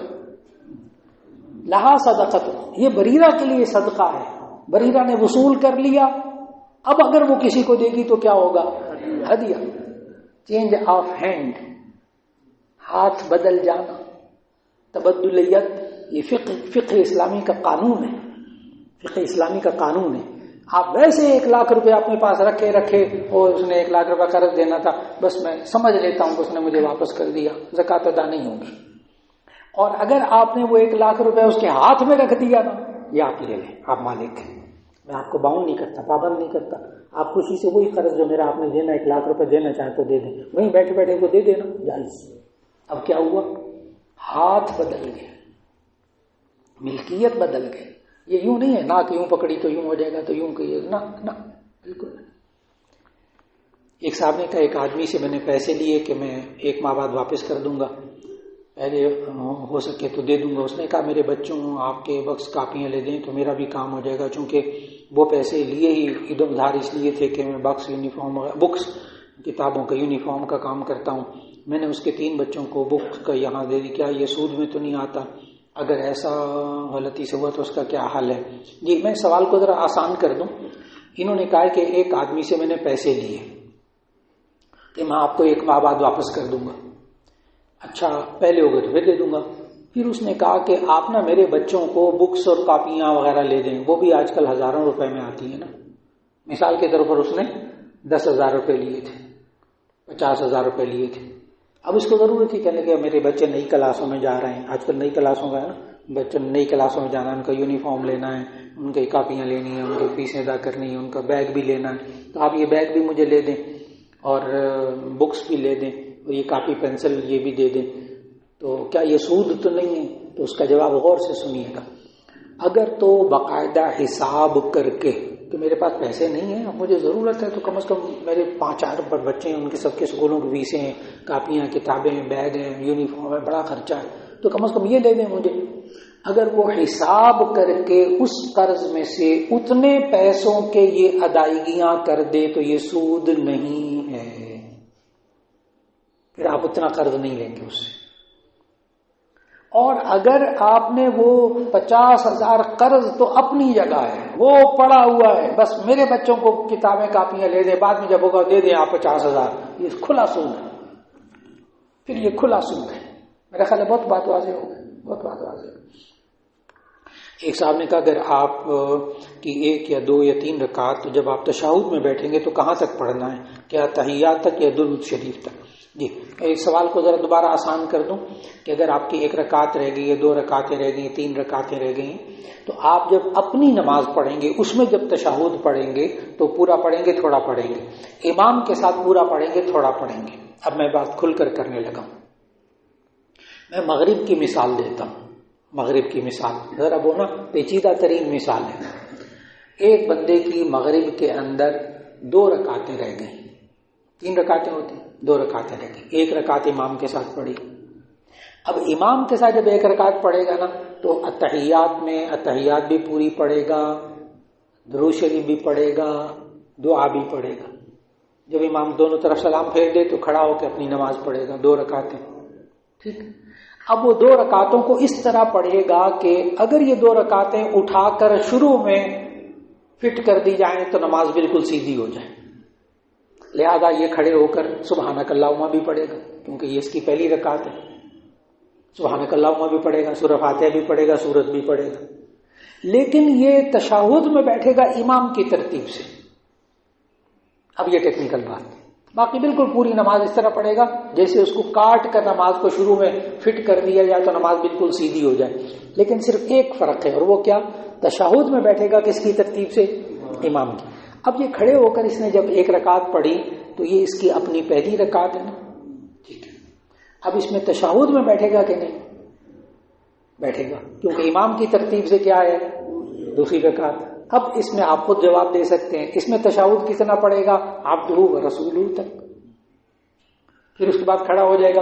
لہا صدقۃ، یہ بریرہ کے لیے صدقہ ہے، بریرہ نے وصول کر لیا، اب اگر وہ کسی کو دے گی تو کیا ہوگا؟ ہدیہ، چینج آف ہینڈ، ہاتھ بدل جانا، تبدل ید، یہ فقہ اسلامی کا قانون ہے، فقہ اسلامی کا قانون ہے۔ آپ ویسے 1 لاکھ روپے اپنے پاس رکھے اور اس نے 1 لاکھ روپے قرض دینا تھا، بس میں سمجھ لیتا ہوں کہ اس نے مجھے واپس کر دیا، زکوٰۃ ادا نہیں ہوگی۔ اور اگر آپ نے وہ 1 لاکھ روپے اس کے ہاتھ میں رکھ دیا نا، یہ آپ لے لیں، آپ مالک ہیں، میں آپ کو باؤنڈ نہیں کرتا، پابند نہیں کرتا، آپ خوشی سے وہی قرض جو میرا آپ نے دینا 1 لاکھ روپے دینا چاہیں تو دے دیں، وہیں بیٹھے بیٹھے کو دے دینا جائز۔ اب کیا ہوا؟ ہاتھ بدل گئے، ملکیت بدل گئی۔ یہ یوں نہیں ہے نا کہ یوں پکڑی تو یوں ہو جائے گا، تو یوں کہ نہ بالکل۔ ایک صاحب نے کہا ایک آدمی سے میں نے پیسے لیے کہ میں 1 ماہ بعد واپس کر دوں گا، پہلے ہو سکے تو دے دوں گا۔ اس نے کہا میرے بچوں آپ کے بکس کاپیاں لے دیں تو میرا بھی کام ہو جائے گا، چونکہ وہ پیسے لیے ہی ادھر ادھار اس لیے تھے کہ میں بکس یونیفارم بکس کتابوں کا یونیفارم کا کام کرتا ہوں، میں نے اس کے 3 بچوں کو بک کا یہاں دے دی، کیا یہ سود میں تو نہیں آتا؟ اگر ایسا غلطی سے ہوا تو اس کا کیا حل ہے؟ جی میں سوال کو ذرا آسان کر دوں۔ انہوں نے کہا کہ ایک آدمی سے میں نے پیسے لیے کہ میں آپ کو 1 ماہ بعد واپس کر دوں گا، اچھا پہلے ہوگا تو پھر دے دوں گا۔ پھر اس نے کہا کہ آپ نا میرے بچوں کو بکس اور کاپیاں وغیرہ لے دیں، وہ بھی آج کل ہزاروں روپے میں آتی ہیں نا۔ مثال کے طور پر اس نے 10,000 روپے لیے تھے، 50,000 روپے لیے تھے۔ اب اس کو ضرورت تھی کہنے کہ میرے بچے نئی کلاسوں میں جا رہے ہیں، آج کل نئی کلاسوں کا ہے نا، بچوں نئی کلاسوں میں جانا ہے، ان کا یونیفارم لینا ہے، ان کی کاپیاں لینی ہیں، ان کی فیسیں ادا کرنی ہے، ان کا بیگ بھی لینا ہے، تو آپ یہ بیگ بھی مجھے لے دیں اور بکس بھی لے دیں اور یہ کاپی پینسل یہ بھی دے دیں، تو کیا یہ سود تو نہیں ہے؟ تو اس کا جواب غور سے سنیے گا۔ اگر تو باقاعدہ حساب کر کے کہ میرے پاس پیسے نہیں ہیں، اب مجھے ضرورت ہے، تو کم از کم میرے 5-4 بچے ہیں، ان کے سب کے اسکولوں کی فیسیں ہیں، کاپیاں کتابیں بیگ ہیں، یونیفارم ہے، بڑا خرچہ ہے، تو کم از کم یہ دے دیں مجھے۔ اگر وہ حساب کر کے اس قرض میں سے اتنے پیسوں کے یہ ادائیگیاں کر دے تو یہ سود نہیں ہے، پھر آپ اتنا قرض نہیں لیں گے اس سے۔ اور اگر آپ نے وہ 50,000 قرض تو اپنی جگہ ہے، وہ پڑا ہوا ہے، بس میرے بچوں کو کتابیں کاپیاں لے دیں، بعد میں جب ہوگا دے دیں آپ 50,000، یہ کھلا سود ہے، پھر یہ کھلا سود ہے۔ میرا خیال ہے بہت بات واضح ہو گئی، بہت بات واضح۔ ایک صاحب نے کہا اگر آپ کی 1 یا 2 یا 3 رکعت تو جب آپ تشہد میں بیٹھیں گے تو کہاں تک پڑھنا ہے؟ کیا تحیات تک یا درود شریف تک؟ جی ایک سوال کو ذرا دوبارہ آسان کر دوں کہ اگر آپ کی 1 رکعت رہ گئی ہے، 2 رکعتیں رہ گئی، 3 رکعتیں رہ گئی، تو آپ جب اپنی نماز پڑھیں گے اس میں جب تشہد پڑھیں گے تو پورا پڑھیں گے تھوڑا پڑھیں گے؟ امام کے ساتھ پورا پڑھیں گے تھوڑا پڑھیں گے؟ اب میں بات کھل کر کرنے لگا ہوں۔ میں مغرب کی مثال دیتا ہوں، مغرب کی مثال ذرا وہ نا پیچیدہ ترین مثال ہے۔ ایک بندے کی مغرب کے اندر 2 رکعتیں رہ گئیں، 3 رکعتیں ہوتی، 2 رکعتیں رہ گئی، 1 رکعت امام کے ساتھ پڑھی۔ اب امام کے ساتھ جب 1 رکعت پڑھے گا نا تو اتحیات میں اتحیات بھی پوری پڑھے گا، درود شریف بھی پڑھے گا، دعا بھی پڑھے گا۔ جب امام دونوں طرف سلام پھیر دے تو کھڑا ہو کے اپنی نماز پڑھے گا، 2 رکعتیں، ٹھیک۔ اب وہ 2 رکعتوں کو اس طرح پڑھے گا کہ اگر یہ 2 رکعتیں اٹھا کر شروع میں فٹ کر دی جائیں تو نماز بالکل سیدھی ہو جائے، لہذا یہ کھڑے ہو کر سبحانک اللہم بھی پڑھے گا کیونکہ یہ اس کی پہلی رکعت ہے، سبحانک اللہم بھی پڑھے گا، سورہ فاتحہ بھی پڑھے گا، سورت بھی پڑھے گا، لیکن یہ تشہد میں بیٹھے گا امام کی ترتیب سے۔ اب یہ ٹیکنیکل بات، باقی بالکل پوری نماز اس طرح پڑھے گا جیسے اس کو کاٹ کر نماز کو شروع میں فٹ کر دیا جائے تو نماز بالکل سیدھی ہو جائے، لیکن صرف ایک فرق ہے اور وہ کیا؟ تشہد میں بیٹھے گا کس کی ترتیب سے؟ امام کی۔ اب یہ کھڑے ہو کر اس نے جب 1 رکعت پڑھی تو یہ اس کی اپنی پہلی رکعت ہے نا، ٹھیک ہے۔ اب اس میں تشہد میں بیٹھے گا کہ نہیں؟ بیٹھے گا، کیونکہ امام کی ترتیب سے کیا ہے؟ دوسری رکعت۔ اب اس میں آپ خود جواب دے سکتے ہیں، اس میں تشہد کتنا پڑے گا؟ عبدہ و رسولہ تک، پھر اس کے بعد کھڑا ہو جائے گا،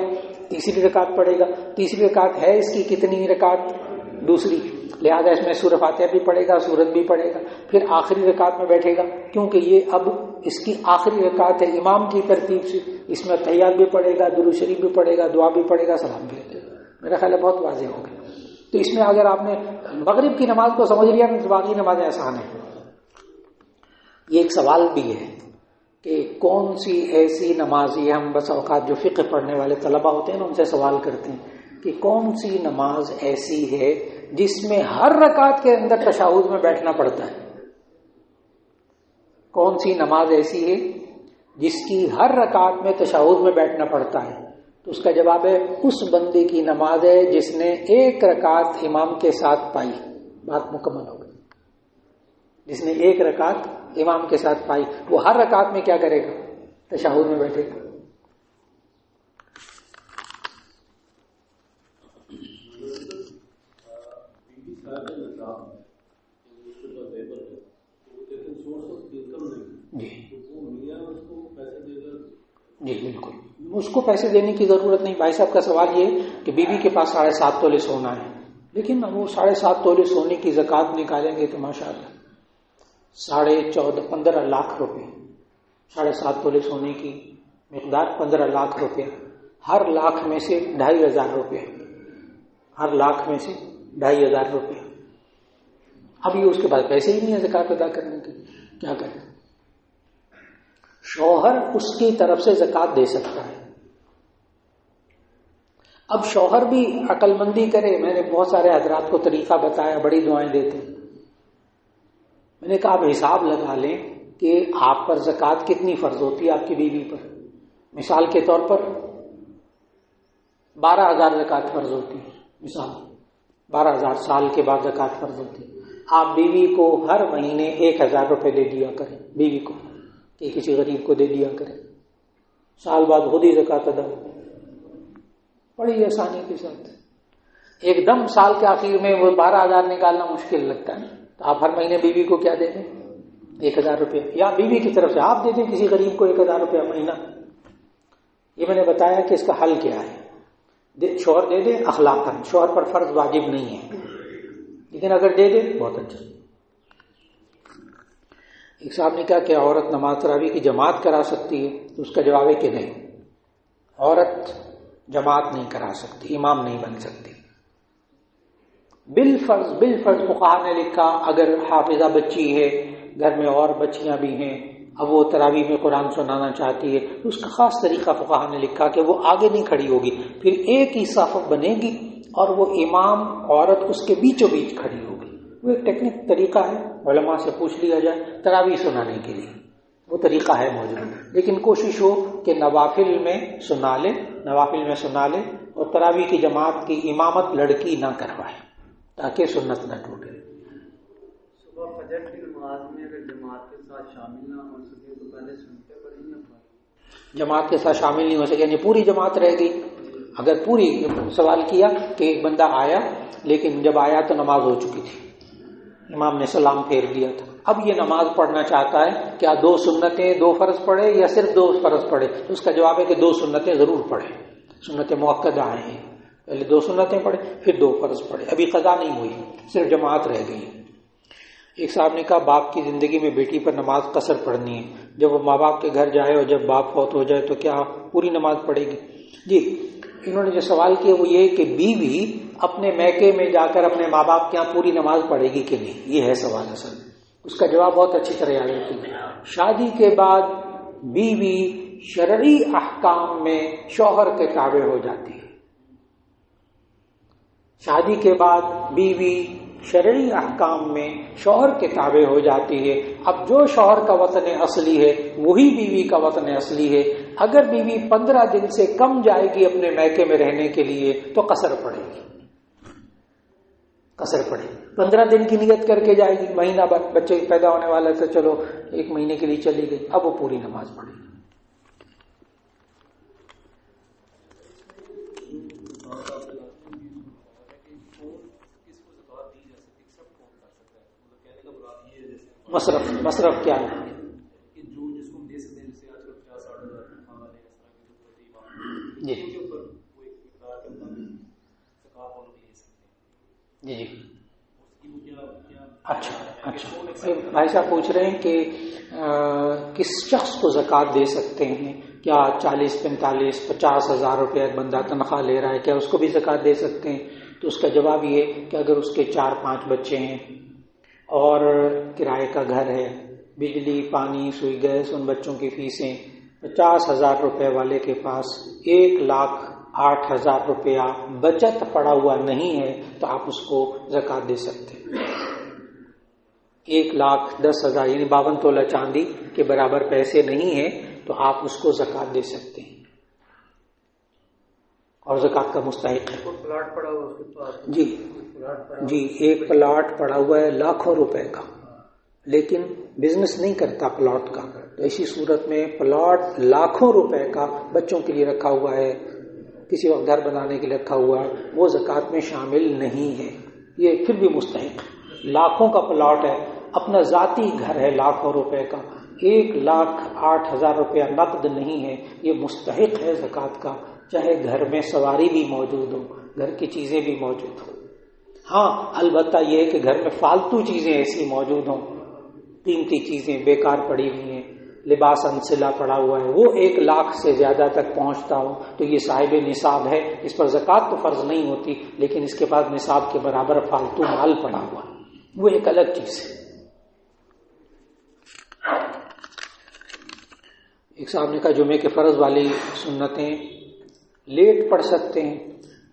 تیسری رکعت پڑھے گا۔ تیسری رکعت ہے اس کی کتنی رکعت؟ دوسری، لہذا اس میں سورہ فاتحہ بھی پڑھے گا، سورت بھی پڑھے گا، پھر آخری رکعت میں بیٹھے گا، کیونکہ یہ اب اس کی آخری رکعت ہے امام کی ترتیب سے، اس میں تحیات بھی پڑھے گا، درود شریف بھی پڑھے گا، دعا بھی پڑھے گا، سلام بھی پڑھے گا۔ میرا خیال ہے بہت واضح ہو گیا۔ تو اس میں اگر آپ نے مغرب کی نماز کو سمجھ لیا تو باقی نمازیں آسان ہیں۔ یہ ایک سوال بھی ہے کہ کون سی ایسی نماز، یہ ہم بس اوقات جو فقہ پڑھنے والے طلبہ ہوتے ہیں نا ان سے سوال کرتے ہیں کہ کون سی نماز ایسی ہے جس میں ہر رکعت کے اندر تشہد میں بیٹھنا پڑتا ہے؟ کون سی نماز ایسی ہے جس کی ہر رکعت میں تشہد میں بیٹھنا پڑتا ہے؟ تو اس کا جواب ہے اس بندے کی نماز ہے جس نے ایک رکعت امام کے ساتھ پائی، بات مکمل ہو گئی۔ جس نے ایک رکعت امام کے ساتھ پائی وہ ہر رکعت میں کیا کرے گا؟ تشہد میں بیٹھے گا۔ جی بالکل، اس کو پیسے دینے کی ضرورت نہیں۔ بھائی صاحب کا سوال یہ کہ بیوی کے پاس 7.5 تولے سونا ہے، لیکن وہ 7.5 تولے سونے کی زکوٰۃ نکالیں گے تو ماشاءاللہ 15 لاکھ روپے، 7.5 تولے سونے کی مقدار 15 لاکھ روپے، ہر لاکھ میں سے 2,500 روپے، ہر لاکھ میں سے 2,500 روپے۔ اب یہ اس کے پاس پیسے ہی نہیں ہے زکوٰۃ ادا کرنے کے، کیا کرے؟ شوہر اس کی طرف سے زکوٰۃ دے سکتا ہے۔ اب شوہر بھی عقل مندی کرے، میں نے بہت سارے حضرات کو طریقہ بتایا، بڑی دعائیں دیتے، میں نے کہا آپ حساب لگا لیں کہ آپ پر زکوٰۃ کتنی فرض ہوتی ہے آپ کی بیوی پر۔ مثال کے طور پر 12,000 زکوٰۃ فرض ہوتی ہے، مثال 12,000 سال کے بعد زکوٰۃ فرض ہوتی ہے۔ آپ بیوی کو ہر مہینے 1,000 روپے دے دیا کریں، بیوی کو کہ کسی غریب کو دے دیا کریں، سال بعد خود ہی زکوٰۃ ادا ہو، بڑی آسانی کے ساتھ۔ ایک دم سال کے آخر میں وہ 12,000 نکالنا مشکل لگتا ہے، تو آپ ہر مہینے بیوی کو کیا دے دیں؟ 1,000 روپے، یا بیوی کی طرف سے آپ دے دیں کسی غریب کو 1,000 روپے مہینہ۔ یہ میں نے بتایا کہ اس کا حل کیا ہے۔ شوہر دے دے اخلاقاً، شوہر پر فرض واجب نہیں ہے، لیکن اگر دے دے بہت اچھا۔ ایک صاحب نے کہا کہ عورت نماز تراویح کی جماعت کرا سکتی ہے، تو اس کا جواب ہے کہ نہیں، عورت جماعت نہیں کرا سکتی، امام نہیں بن سکتی۔ بالفرض فقہا نے لکھا اگر حافظہ بچی ہے، گھر میں اور بچیاں بھی ہیں، اب وہ تراویح میں قرآن سنانا چاہتی ہے، تو اس کا خاص طریقہ فقہا نے لکھا کہ وہ آگے نہیں کھڑی ہوگی، پھر ایک ہی صف بنے گی اور وہ امام عورت اس کے بیچوں بیچ کھڑی ہوگی۔ وہ ایک ٹیکنک طریقہ ہے، علماء سے پوچھ لیا جائے تراویح سنانے کے لیے، وہ طریقہ ہے موجود، لیکن کوشش ہو کہ نوافل میں سنا لے اور تراویح کی جماعت کی امامت لڑکی نہ کروائے تاکہ سنت نہ ٹوٹے۔ صبح فجر کی نماز میں اگر جماعت کے ساتھ شامل نہ ہو سکے تو پہلے سنتے پڑھیں گے؟ جماعت کے ساتھ شامل نہیں ہو سکے یعنی پوری جماعت رہ گئی۔ اگر پوری، سوال کیا کہ ایک بندہ آیا لیکن جب آیا تو نماز ہو چکی تھی، امام نے سلام پھیر دیا تھا، اب یہ نماز پڑھنا چاہتا ہے، کیا 2 سنتیں 2 فرض پڑھے یا صرف 2 فرض پڑھے؟ تو اس کا جواب ہے کہ 2 سنتیں ضرور پڑھے، سنت مؤکدہ ہیں، پہلے 2 سنتیں پڑھے پھر 2 فرض پڑھے، ابھی قضا نہیں ہوئی، صرف جماعت رہ گئی۔ ایک صاحب نے کہا باپ کی زندگی میں بیٹی پر نماز قصر پڑھنی ہے، جب وہ ماں باپ کے گھر جائے اور جب باپ فوت ہو جائے تو کیا پوری نماز پڑھے گی؟ جی، انہوں نے جو سوال کیا وہ یہ کہ بیوی اپنے میکے میں جا کر اپنے ماں باپ کے یہاں پوری نماز پڑھے گی کہ نہیں، یہ ہے سوال اصل۔ اس کا جواب بہت اچھی طرح یاد رکھیے، شادی کے بعد بیوی شرعی احکام میں شوہر کے تابع ہو جاتی ہے، شادی کے بعد بیوی شرعی احکام میں شوہر کے تابع ہو جاتی ہے۔ اب جو شوہر کا وطن اصلی ہے وہی بیوی کا وطن اصلی ہے۔ اگر بیوی 15 دن سے کم جائے گی اپنے میکے میں رہنے کے لیے تو قصر پڑے گی، 15 دن کی نیت کر کے جائے گی، مہینہ بعد بچے پیدا ہونے والا تو چلو 1 مہینے کے لیے چلی گئی، اب وہ پوری نماز پڑھے گی۔ مصرف کیا ہے؟ جو جس کو ہم دے سکتے ہیں، جیسے آج کل 50-60 ہزار تنخواہ والے اس طرح کے جی کے اوپر کوئی مقدار کے مطابق زکات اور دے سکتے ہیں. جی اس کی وہ کیا اچھا بھائی صاحب پوچھ رہے ہیں کہ کس شخص کو زکوٰۃ دے سکتے ہیں؟ کیا 40, 45, 50 ہزار روپے ایک بندہ تنخواہ لے رہا ہے، کیا اس کو بھی زکوٰۃ دے سکتے ہیں؟ تو اس کا جواب یہ کہ اگر اس کے 4-5 بچے ہیں اور کرائے کا گھر ہے، بجلی پانی سوئی گیس ان بچوں کی فیسیں، 50,000 روپے والے کے پاس 1,08,000 روپیہ بچت پڑا ہوا نہیں ہے تو آپ اس کو زکوٰۃ دے سکتے ہیں. 1,10,000 یعنی 52 تولہ چاندی کے برابر پیسے نہیں ہیں تو آپ اس کو زکوٰۃ دے سکتے ہیں اور زکوٰۃ کا مستحق ہے. پلاٹ پڑا ہوا اس کے پاس، جی ایک پلاٹ پڑا ہوا ہے لاکھوں روپے کا، لیکن بزنس نہیں کرتا پلاٹ کا، تو ایسی صورت میں پلاٹ لاکھوں روپے کا بچوں کے لیے رکھا ہوا ہے، کسی وقت گھر بنانے کے لیے رکھا ہوا ہے، وہ زکوٰۃ میں شامل نہیں ہے. یہ پھر بھی مستحق ہے. لاکھوں کا پلاٹ ہے، اپنا ذاتی گھر ہے لاکھوں روپے کا، 1,08,000 روپیہ نقد نہیں ہے، یہ مستحق ہے زکوٰۃ کا، چاہے گھر میں سواری بھی موجود ہو، گھر کی چیزیں بھی موجود ہوں. ہاں البتہ یہ ہے کہ گھر میں فالتو چیزیں ایسی موجود ہوں، قیمتی چیزیں بیکار پڑی ہوئی ہیں، لباس انسلا پڑا ہوا ہے، وہ 1,00,000 سے زیادہ تک پہنچتا ہو تو یہ صاحب نصاب ہے، اس پر زکوٰۃ تو فرض نہیں ہوتی، لیکن اس کے پاس نصاب کے برابر فالتو مال پڑا ہوا ہے، وہ ایک الگ چیز ہے. ایک صاحب نے کہا جمعے کے فرض والی سنتیں لیٹ پڑھ سکتے ہیں،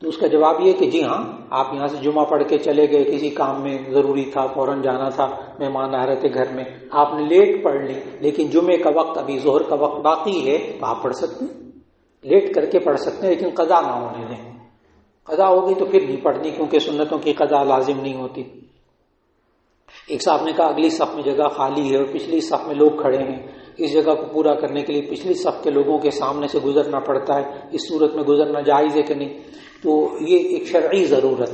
تو اس کا جواب یہ کہ جی ہاں، آپ یہاں سے جمعہ پڑھ کے چلے گئے، کسی کام میں ضروری تھا، فوراً جانا تھا، مہمان آ رہے تھے گھر میں، آپ نے لیٹ پڑھ لی، لیکن جمعے کا وقت ابھی ظہر کا وقت باقی ہے تو آپ پڑھ سکتے ہیں، لیٹ کر کے پڑھ سکتے ہیں، لیکن قضا نہ ہونے دیں. قضا ہوگی تو پھر نہیں پڑھنی، کیونکہ سنتوں کی قضا لازم نہیں ہوتی. ایک صاحب نے کہا اگلی صف میں جگہ خالی ہے اور پچھلی صف میں لوگ کھڑے ہیں، اس جگہ کو پورا کرنے کے لیے پچھلی صف کے لوگوں کے سامنے سے گزرنا پڑتا ہے، اس صورت میں گزرنا جائز ہے کہ نہیں؟ تو یہ ایک شرعی ضرورت.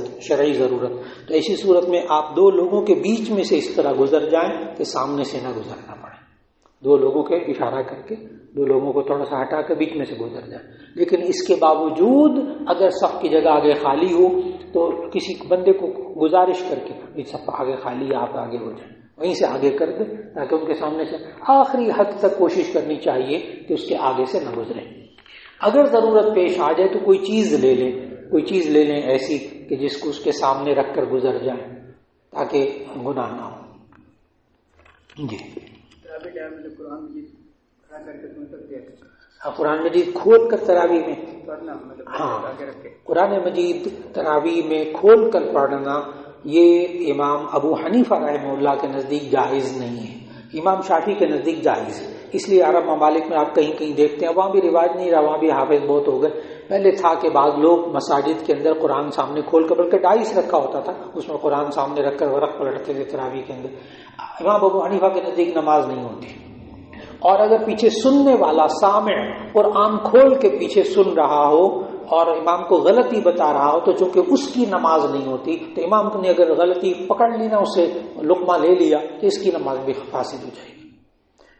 تو ایسی صورت میں آپ 2 لوگوں کے بیچ میں سے اس طرح گزر جائیں کہ سامنے سے نہ گزرنا پڑے، 2 لوگوں کے اشارہ کر کے 2 لوگوں کو تھوڑا سا ہٹا کے بیچ میں سے گزر جائیں. لیکن اس کے باوجود اگر صف کی جگہ آگے خالی ہو تو کسی بندے کو گزارش کر کے صف آگے خالی ہے، آپ آگے ہو جائیں، وہیں سے آگے کر دیں تاکہ ان کے سامنے سے آخری حد تک کوشش کرنی چاہیے کہ اس کے آگے سے نہ گزریں. اگر ضرورت پیش آ جائے تو کوئی چیز لے لیں ایسی کہ جس کو اس کے سامنے رکھ کر گزر جائیں تاکہ گناہ نہ ہو. جی قرآن مجید کھول کر تراویح میں، ہاں قرآن مجید تراویح میں کھول کر پڑھنا یہ امام ابو حنیفہ رحمہ اللہ کے نزدیک جائز نہیں ہے، امام شافعی کے نزدیک جائز ہے. اس لیے عرب ممالک میں آپ کہیں کہیں دیکھتے ہیں، وہاں بھی رواج نہیں رہا، وہاں بھی حافظ بہت ہو گئے. پہلے تھا کہ بعض لوگ مساجد کے اندر قرآن سامنے کھول کر، بلکہ ڈائس رکھا ہوتا تھا، اس میں قرآن سامنے رکھ کر ورق پلٹتے تھے تراویح کے اندر. امام ابو حنیفہ کے نزدیک نماز نہیں ہوتی، اور اگر پیچھے سننے والا سامع قرآن کھول کے پیچھے سن رہا ہو اور امام کو غلطی بتا رہا ہو تو چونکہ اس کی نماز نہیں ہوتی، تو امام نے اگر غلطی پکڑ لی نا، اسے لقمہ لے لیا تو اس کی نماز بھی فاسد ہو جائے گی.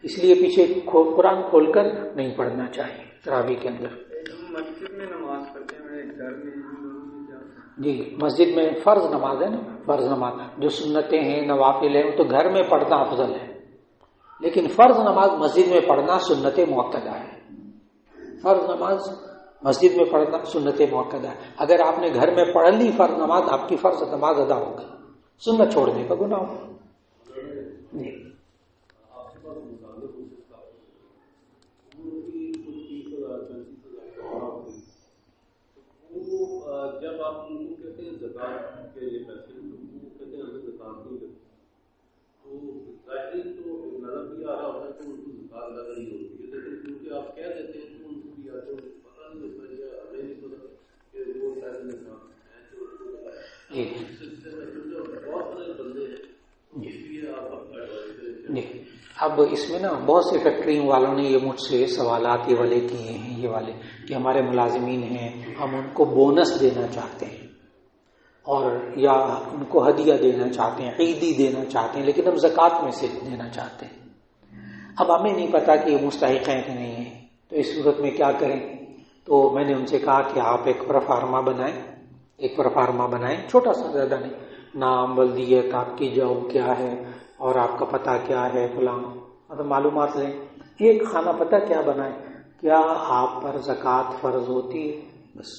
اس لیے پیچھے قرآن کھول کر نہیں پڑھنا چاہیے تراویح کے اندر. مسجد میں نماز پڑھتے ہیں، گھر میں جی مسجد میں فرض نماز ہے نا، فرض نماز جو سنتیں ہیں نوافل ہیں وہ تو گھر میں پڑھنا افضل ہے، لیکن فرض نماز مسجد میں پڑھنا سنت مؤکدہ ہے. فرض نماز مسجد میں پڑھنا سنت مؤکدہ ہے. اگر آپ نے گھر میں پڑھ لی فرض نماز، آپ کی فرض نماز ادا ہوگی، سنت چھوڑنے کا گناہ ہوگا. جی جب آپ ان کو کہتے ہیں زکات کے لیے پیسے، وہ کہتے ہیں ہمیں زکات نہیں لگتی، تو ظاہری تو نظر بھی آ رہا ہوتا ہے کہ ان کو زکات ادا نہیں ہوتی ہے، لیکن کیونکہ آپ کہہ دیتے ہیں تو ان کو بھی آتے پتہ نہیں ہوتا یا ہمیں نہیں پتا کہ وہ پیسے نظام ہیں جو اس سلسلے میں کیونکہ بہت سارے بندے ہیں، اس لیے آپ جی. اب اس میں نا بہت سے فیکٹریوں والوں نے یہ مجھ سے سوالات یہ والے کیے ہیں، یہ والے کہ ہمارے ملازمین ہیں، ہم ان کو بونس دینا چاہتے ہیں اور یا ان کو ہدیہ دینا چاہتے ہیں، عیدی دینا چاہتے ہیں، لیکن ہم زکوٰۃ میں سے دینا چاہتے ہیں. اب ہمیں نہیں پتا کہ یہ مستحق ہیں کہ نہیں ہیں، تو اس صورت میں کیا کریں؟ تو میں نے ان سے کہا کہ آپ ایک پرفارما بنائیں، چھوٹا سا، زیادہ نہیں، نام، ولدیت، آپ کی جاب کیا ہے اور آپ کا پتہ کیا ہے، فلاں، مطلب معلومات لیں. ایک خانہ پتہ کیا بنائیں، کیا آپ پر زکوٰۃ فرض ہوتی ہے، بس.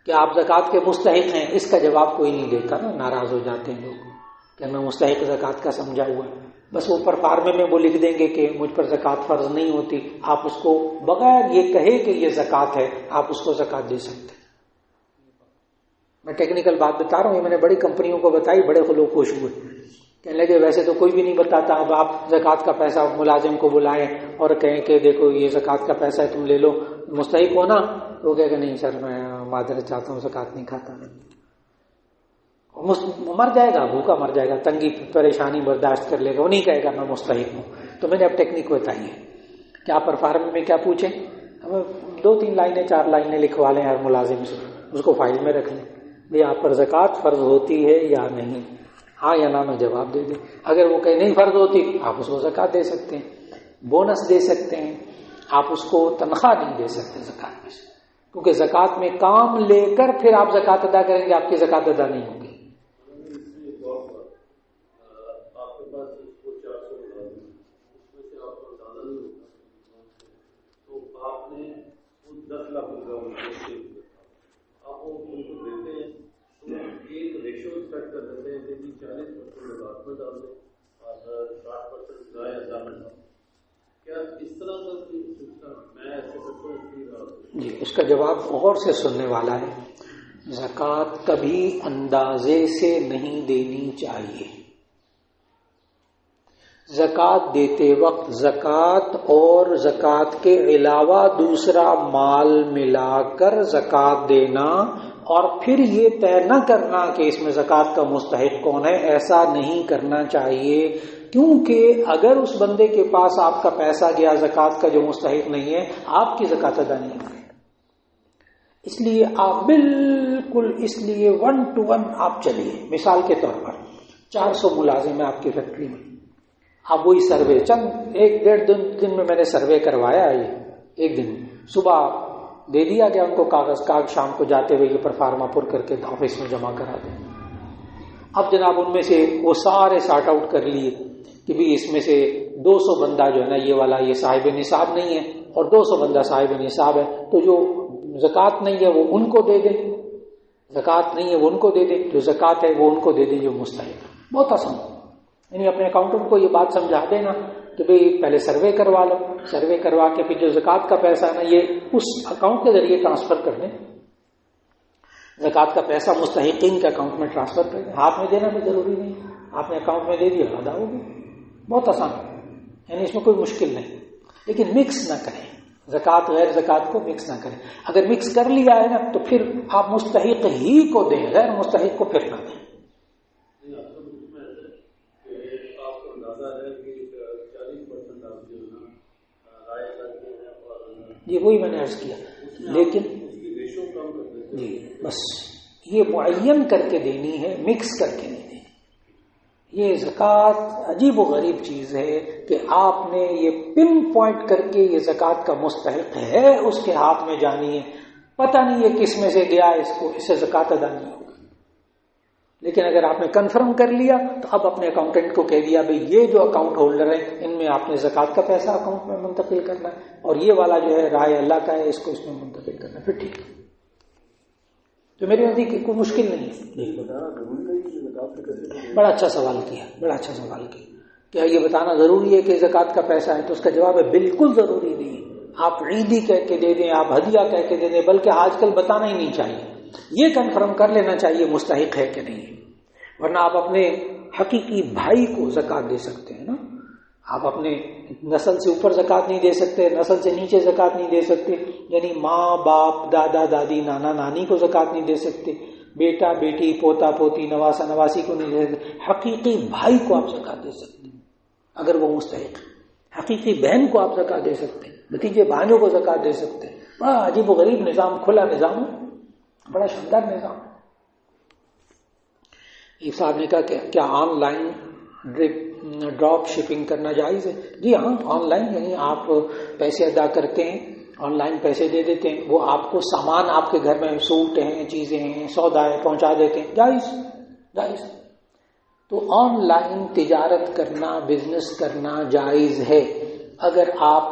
کیا آپ زکوٰۃ کے مستحق ہیں؟ اس کا جواب کوئی نہیں دیتا نا، ناراض ہو جاتے ہیں لوگ کہ میں مستحق زکوٰۃ کا سمجھا ہوا ہے. بس اوپر فارمے میں وہ لکھ دیں گے کہ مجھ پر زکوٰۃ فرض نہیں ہوتی. آپ اس کو بغیر یہ کہے کہ یہ زکوٰۃ ہے، آپ اس کو زکوٰۃ دے سکتے ہیں. میں ٹیکنیکل بات بتا رہا ہوں، یہ میں نے بڑی کمپنیوں کو بتائی، بڑے لوگ خوش ہوئے، کہنے لگے ویسے تو کوئی بھی نہیں بتاتا، اب آپ زکوٰۃ کا پیسہ ملازم کو بلائیں اور کہیں کہ دیکھو یہ زکوٰۃ کا پیسہ ہے، تم لے لو، مستحق ہو نا. وہ کہے کہ نہیں سر، میں معذرت چاہتا ہوں، زکوٰۃ نہیں کھاتا. مر جائے گا، بھوکا مر جائے گا، تنگی پریشانی برداشت کر لے گا، وہ نہیں کہے گا میں مستحق ہوں. تو میں نے اب ٹیکنیک بتائی ہے کہ آپ پر فارم میں کیا پوچھیں، 2-3 لائنیں 4 لائنیں لکھوا لیں ہر ملازم سے، اس کو فائل میں رکھ لیں، بھئی آپ پر زکوٰۃ فرض ہوتی ہے یا نہیں، ہاں یا نہ میں جواب دے دیں. اگر وہ کہیں نہیں فرض ہوتی، آپ اس کو زکوٰۃ دے سکتے ہیں، بونس دے سکتے ہیں، آپ اس کو تنخواہ نہیں دے سکتے زکوٰۃ میں سے، کیونکہ زکوٰۃ میں کام لے کر پھر آپ زکوٰۃ ادا کریں گے، آپ کی زکوٰۃ ادا نہیں ہوگی. جی، اس کا جواب غور سے سننے والا ہے. زکوٰۃ کبھی اندازے سے نہیں دینی چاہیے. زکوٰۃ دیتے وقت زکوٰۃ اور زکوٰۃ کے علاوہ دوسرا مال ملا کر زکوٰۃ دینا اور پھر یہ طے نہ کرنا کہ اس میں زکوٰۃ کا مستحق کون ہے، ایسا نہیں کرنا چاہیے. کیونکہ اگر اس بندے کے پاس آپ کا پیسہ گیا زکوٰۃ کا جو مستحق نہیں ہے، آپ کی زکوٰۃ ادا نہیں ہوگی. اس لیے آپ بالکل 1 to 1 آپ چلیے. مثال کے طور پر 400 ملازم ہیں آپ کی فیکٹری میں، آپ وہی سروے چند 1-1.5 دن میں نے سروے کروایا ہے. ایک دن صبح دے دیا گیا ان کو کاغذ، شام کو جاتے ہوئے یہ پرفارما پر کر کے آفس میں جمع کرا دیں. اب جناب ان میں سے وہ سارے سارٹ آؤٹ کر لیے کہ بھی اس میں سے 200 بندہ جو ہے نا یہ والا یہ صاحب نصاب نہیں ہے اور 200 بندہ صاحب نصاب ہے، تو جو زکوٰۃ نہیں ہے وہ ان کو دے دیں، زکوٰۃ نہیں ہے وہ ان کو دے دیں، جو زکوٰۃ ہے وہ ان کو دے دیں جو مستحق. بہت آسان. یعنی اپنے اکاؤنٹنٹ کو یہ بات سمجھا دینا کہ بھئی پہلے سروے کروا لو، سروے کروا کے پھر جو زکوٰۃ کا پیسہ ہے نا یہ اس اکاؤنٹ کے ذریعے ٹرانسفر کر دیں. زکوٰۃ کا پیسہ مستحقین کے اکاؤنٹ میں ٹرانسفر کر دیں. ہاتھ میں دینا بھی ضروری نہیں، آپ نے اکاؤنٹ میں دے دیا ادا ہوگی. بہت آسان، یعنی اس میں کوئی مشکل نہیں. لیکن مکس نہ کریں، زکوٰۃ غیر زکوٰۃ کو مکس نہ کریں. اگر مکس کر لیا ہے نا تو پھر آپ مستحق ہی کو دیں، غیر مستحق کو پھر نہ دیں. جی وہی میں نے عرض کیا، لیکن جی بس یہ معین کر کے دینی ہے، مکس کر کے نہیں دینی. یہ زکوٰۃ عجیب و غریب چیز ہے کہ آپ نے یہ پن پوائنٹ کر کے یہ زکوٰۃ کا مستحق ہے اس کے ہاتھ میں جانی ہے. پتہ نہیں یہ کس میں سے گیا، اس کو اس سے زکوٰۃ ادا نہیں ہوگی. لیکن اگر آپ نے کنفرم کر لیا تو اب اپنے اکاؤنٹنٹ کو کہہ دیا بھئی یہ جو اکاؤنٹ ہولڈر ہے ان میں آپ نے زکوٰۃ کا پیسہ اکاؤنٹ میں منتقل کرنا ہے اور یہ والا جو ہے رائے اللہ کا ہے اس کو اس میں منتقل کرنا ہے، پھر ٹھیک ہے. تو میرے نزدیک کوئی مشکل نہیں ہے. بڑا اچھا سوال کیا، بڑا اچھا سوال کیا. کیا یہ بتانا ضروری ہے کہ زکوٰۃ کا پیسہ ہے؟ تو اس کا جواب ہے بالکل ضروری نہیں. آپ عیدی کہہ کے دے دیں، آپ ہدیہ کہہ کے دے دیں، بلکہ آج کل بتانا ہی نہیں چاہیے. یہ کنفرم کر لینا چاہیے مستحق ہے کہ نہیں. ورنہ آپ اپنے حقیقی بھائی کو زکوٰۃ دے سکتے ہیں نا. آپ اپنے نسل سے اوپر زکوٰۃ نہیں دے سکتے، نسل سے نیچے زکوٰۃ نہیں دے سکتے. یعنی ماں باپ دادا دادی نانا نانی کو زکوٰۃ نہیں دے سکتے، بیٹا بیٹی پوتا پوتی نواسا نواسی کو نہیں دے سکتے. حقیقی بھائی کو آپ زکوٰۃ دے سکتے ہیں اگر وہ مستحق ہے. حقیقی بہن کو آپ زکوٰۃ دے سکتے ہیں، بھتیجے بھانجوں کو زکوٰۃ دے سکتے ہیں. بڑا عجیب و غریب نظام، کھلا نظام، بڑا شاندار نظام. ایک صاحب نے کہا کہ کیا آن لائن ڈراپ شپنگ کرنا جائز ہے؟ جی ہاں، آن لائن یعنی آپ پیسے ادا کرتے ہیں، آن لائن پیسے دے دیتے ہیں، وہ آپ کو سامان آپ کے گھر میں سوٹ ہیں، چیزیں ہیں، سودا ہے، پہنچا دیتے ہیں، جائز۔ تو آن لائن تجارت کرنا، بزنس کرنا جائز ہے اگر آپ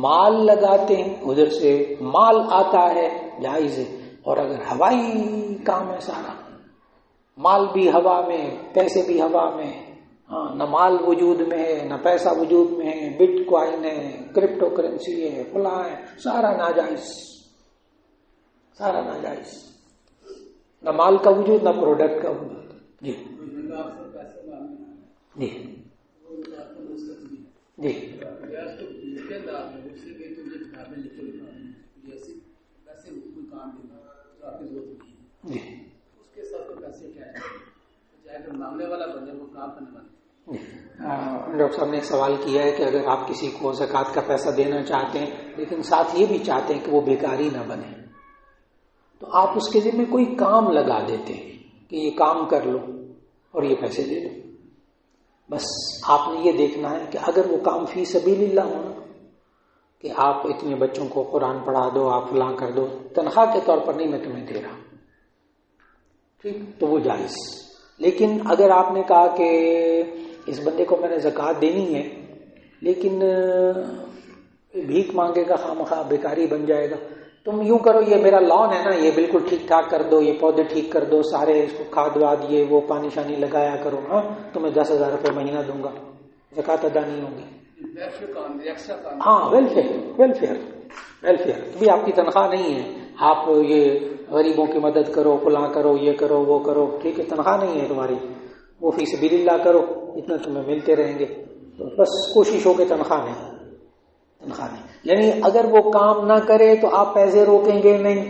مال لگاتے ہیں، ادھر سے مال آتا ہے، جائز ہے۔ اور اگر ہوائی کام ہے سارا، مال بھی ہوا میں، پیسے بھی ہوا میں، نہ مال وجود میں ہے نہ پیسہ وجود میں ہے، بٹ کوائن ہے، کرپٹو کرنسی ہے، فلاں ہے، سارا ناجائز، نہ مال کا وجود نہ پروڈکٹ کا وجود۔ جی جی جی جی ڈاکٹر صاحب نے ایک سوال کیا ہے کہ اگر آپ کسی کو زکوٰۃ کا پیسہ دینا چاہتے ہیں لیکن ساتھ یہ بھی چاہتے ہیں کہ وہ بیکاری نہ بنے، تو آپ اس کے ذمہ کوئی کام لگا دیتے ہیں کہ یہ کام کر لو اور یہ پیسے دے دو۔ بس آپ نے یہ دیکھنا ہے کہ اگر وہ کام فی سبیل اللہ ہونا، کہ آپ اتنے بچوں کو قرآن پڑھا دو، آپ فلاں کر دو، تنخواہ کے طور پر نہیں میں تمہیں دے رہا، ٹھیک، تو وہ جائز۔ لیکن اگر آپ نے کہا کہ اس بندے کو میں نے زکوٰۃ دینی ہے لیکن بھیک مانگے گا، خواہ بیکاری بن جائے گا، تم یوں کرو، یہ میرا لان ہے نا، یہ بالکل ٹھیک ٹھاک کر دو، یہ پودے ٹھیک کر دو، سارے اس کو کھاد واد یہ وہ پانی شانی لگایا کرو، ہاں تمہیں 10,000 روپے مہینہ دوں گا، زکوٰۃ ادا نہیں ہوگی۔ ہاں ویلفیئر بھی آپ کی تنخواہ نہیں ہے، آپ یہ غریبوں کی مدد کرو، فلاں کرو، یہ کرو، وہ کرو، ٹھیک ہے، تنخواہ نہیں ہے تمہاری، وہ فی سبیل اللہ کرو، اتنا تمہیں ملتے رہیں گے، بس کوشش ہو کہ تنخواہ نہیں۔ یعنی اگر وہ کام نہ کرے تو آپ پیسے روکیں گے نہیں،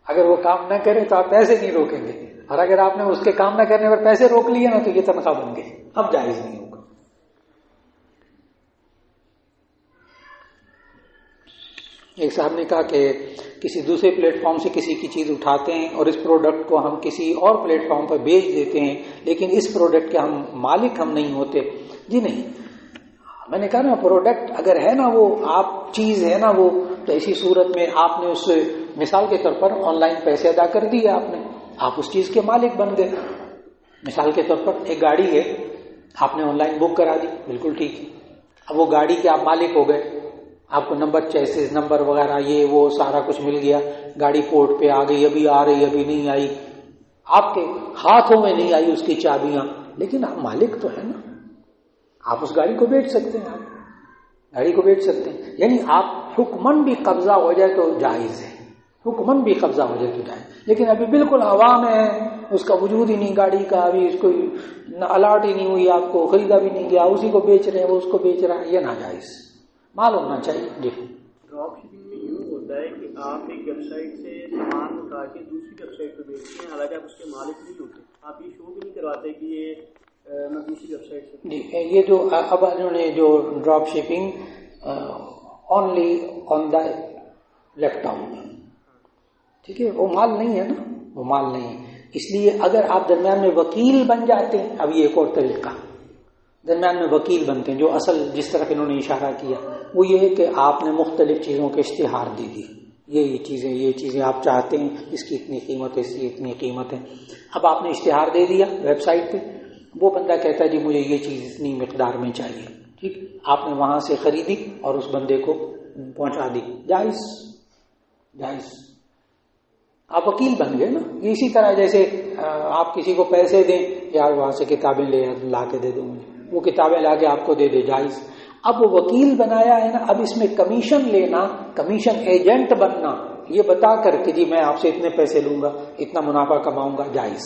اگر وہ کام نہ کرے تو آپ پیسے نہیں روکیں گے، اور اگر آپ نے اس کے کام نہ کرنے پر پیسے روک لیے نا تو یہ تنخواہ بن گئی، اب جائز نہیں ہوگا۔ ایک صاحب نے کہا کہ کسی دوسرے پلیٹ فارم سے کسی کی چیز اٹھاتے ہیں اور اس پروڈکٹ کو ہم کسی اور پلیٹ فارم پر بیچ دیتے ہیں، لیکن اس پروڈکٹ کے مالک ہم نہیں ہوتے۔ جی نہیں، میں نے کہا نا پروڈکٹ اگر ہے نا، وہ آپ چیز ہے نا وہ، تو ایسی صورت میں آپ نے اس مثال کے طور پر آن لائن پیسے ادا کر دیے، آپ اس چیز کے مالک بن گئے۔ مثال کے طور پر ایک گاڑی ہے، آپ نے آن لائن بک کرا دی، بالکل ٹھیک ہے، اب وہ گاڑی کے آپ مالک ہو گئے، آپ کو نمبر، چیسز نمبر وغیرہ یہ وہ سارا کچھ مل گیا، گاڑی پورٹ پہ آ گئی، ابھی آ رہی، ابھی نہیں آئی، آپ کے ہاتھوں میں نہیں آئی اس کی چابیاں، لیکن آپ مالک تو ہے نا، آپ اس گاڑی کو بیچ سکتے ہیں، یعنی آپ حکمن بھی قبضہ ہو جائے تو جائز ہے، لیکن ابھی بالکل ہوا میں ہے، اس کا وجود ہی نہیں گاڑی کا، ابھی اس کو الاٹ ہی نہیں ہوئی، آپ کو خریدا بھی نہیں گیا، اسی کو بیچ رہے ہیں، وہ اس کو بیچ رہا ہے، یہ ناجائز، مال ہونا چاہیے۔ جی ڈراپ شپنگ میں یوں ہوتا ہے کہ آپ ایک ویب سائٹ سے سامان اٹھا کے دوسری ویب سائٹ پہ بیچتے ہیں، حالانکہ آپ اس کے مالک نہیں ہوتے، آپ یہ شو بھی نہیں کرواتے کہ یہ میں دوسری ویب سائٹ سے۔ جی یہ جو اب انہوں نے جو drop shipping only on the left town, ٹھیک ہے، وہ مال نہیں ہے نا، وہ مال نہیں ہے، اس لیے اگر آپ درمیان میں وکیل بن جاتے ہیں، اب یہ ایک اور طریقہ، درمیان میں وکیل بنتے ہیں، جو اصل جس طرف انہوں نے اشارہ کیا وہ یہ ہے کہ آپ نے مختلف چیزوں کے اشتہار دے دی، یہ چیزیں آپ چاہتے ہیں، اس کی اتنی قیمت ہے، اس کی اتنی قیمت ہے، اب آپ نے اشتہار دے دیا ویب سائٹ پہ، وہ بندہ کہتا ہے جی مجھے یہ چیز اتنی مقدار میں چاہیے، ٹھیک، آپ نے وہاں سے خریدی اور اس بندے کو پہنچا دی، جائز، آپ وکیل بن گئے نا۔ یہ اسی طرح جیسے آپ کسی کو پیسے دیں، یار وہاں سے کتابیں لا کے دے دو مجھے، وہ کتابیں لا کے آپ کو دے دے، جائز۔ اب وہ وکیل بنایا ہے نا، اب اس میں کمیشن لینا، کمیشن ایجنٹ بننا، یہ بتا کر کہ جی میں آپ سے اتنے پیسے لوں گا، اتنا منافع کماؤں گا، جائز۔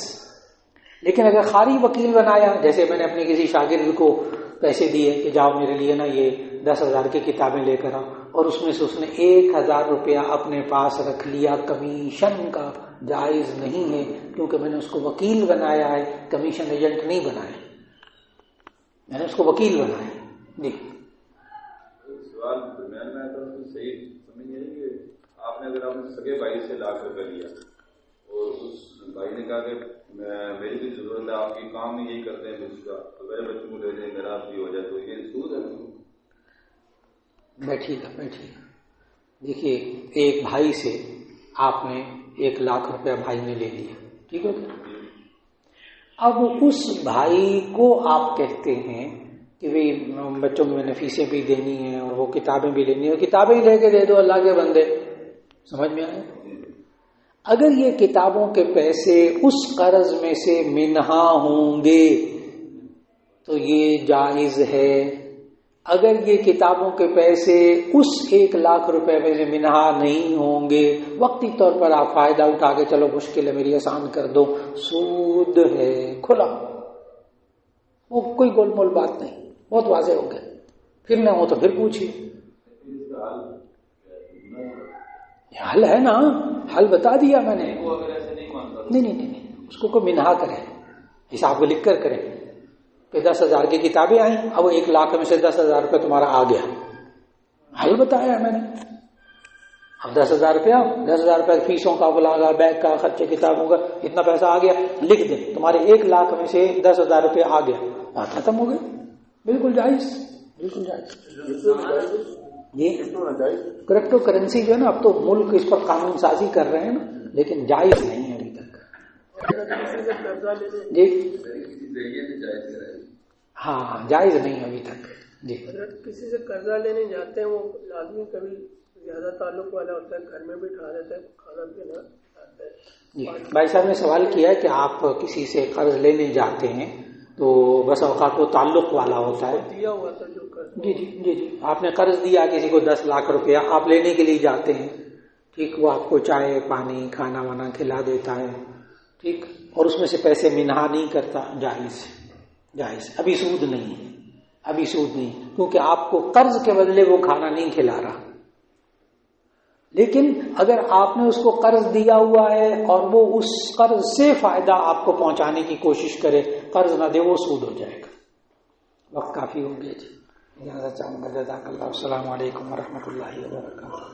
لیکن اگر خالی وکیل بنایا، جیسے میں نے اپنے کسی شاگرد کو پیسے دیے کہ جاؤ میرے لیے نا یہ 10,000 کی کتابیں لے کر آؤ، اور اس میں سے اس نے 1,000 روپیہ اپنے پاس رکھ لیا کمیشن کا، جائز نہیں ہے، کیونکہ میں نے اس کو وکیل بنایا ہے، کمیشن ایجنٹ نہیں بنایا، میں نے اس کو وکیل بنایا۔ جی سوال درمیان میں آتا ہے، صحیح سمجھ نہیں کہ آپ نے اگر آپ نے سگے بھائی سے لا کر لیا اور اس بھائی نے کہا کہ میری بھی ضرورت ہے، آپ کی کام میں یہی کرتے ہیں دوسرا، تو میرے بچوں کو دے دیں، میرا بھی ہو جائے، تو یہ سود ہے؟ بیٹھیے گا دیکھیے، ایک بھائی سے آپ نے 1 لاکھ روپیہ بھائی نے لے لیا، ٹھیک ہے؟ اب اس بھائی کو آپ کہتے ہیں کہ بھئی بچوں میں نفیسیں بھی دینی ہیں اور وہ کتابیں بھی لینی ہیں، کتابیں ہی لے کے دے دو اللہ کے بندے، سمجھ میں آئے؟ اگر یہ کتابوں کے پیسے اس قرض میں سے منہا ہوں گے تو یہ جائز ہے، اگر یہ کتابوں کے پیسے اس 1 لاکھ روپے میں سے منہا نہیں ہوں گے، وقتی طور پر آپ فائدہ اٹھا کے چلو مشکل ہے میری آسان کر دو، سود ہے کھلا، وہ کوئی گول مول بات نہیں، بہت واضح ہو گیا۔ پھر نہ ہو تو پھر پوچھیے، حل ہے نا، حل بتا دیا میں نے۔ نہیں اس کو کوئی منہا کرے، حساب کو لکھ کر کرے کہ 10,000 کی کتابیں آئیں، اب 1 لاکھ میں سے 10,000 روپے تمہارا آ گیا، حل بتایا میں نے۔ اب 10,000 روپیہ، 10,000 روپے فیسوں کا، بلاگا بیگ کا، خرچے کتابوں کا، اتنا پیسہ آ گیا، لکھ دیں تمہارے 1 لاکھ میں سے 10,000 روپے آ گیا، بات ختم ہو گئی، بالکل جائز، بالکل جائز۔ یہ کرپٹو کرنسی جو ہے نا، اب تو ملک اس پر قانون سازی کر رہے ہیں نا، لیکن جائز نہیں ہے ابھی تک۔ جی ہاں، جائز نہیں ابھی تک۔ جی کسی سے قرضہ لینے جاتے ہیں، وہ آدمی کبھی زیادہ تعلق والا ہوتا ہے، گھر میں بٹھا دیتا ہے، کھانا پینا آتا ہے۔ جی بھائی صاحب نے سوال کیا ہے کہ آپ کسی سے قرض لینے جاتے ہیں تو بس اوقات وہ تعلق والا ہوتا ہے، دیا ہوا تھا جو قرض، جی آپ نے قرض دیا کسی کو 10 لاکھ روپیہ، آپ لینے کے لیے جاتے ہیں، ٹھیک، وہ آپ کو چائے پانی کھانا وانا کھلا دیتا ہے، ٹھیک، اور اس میں سے پیسے منہا نہیں کرتا، جائز، ابھی سود نہیں، کیونکہ آپ کو قرض کے بدلے وہ کھانا نہیں کھلا رہا۔ لیکن اگر آپ نے اس کو قرض دیا ہوا ہے اور وہ اس قرض سے فائدہ آپ کو پہنچانے کی کوشش کرے، قرض نہ دے، وہ سود ہو جائے گا۔ وقت کافی ہو گیا جی، اجازت چاہوں گا، جزاک اللہ، السلام علیکم ورحمۃ اللہ وبرکاتہ۔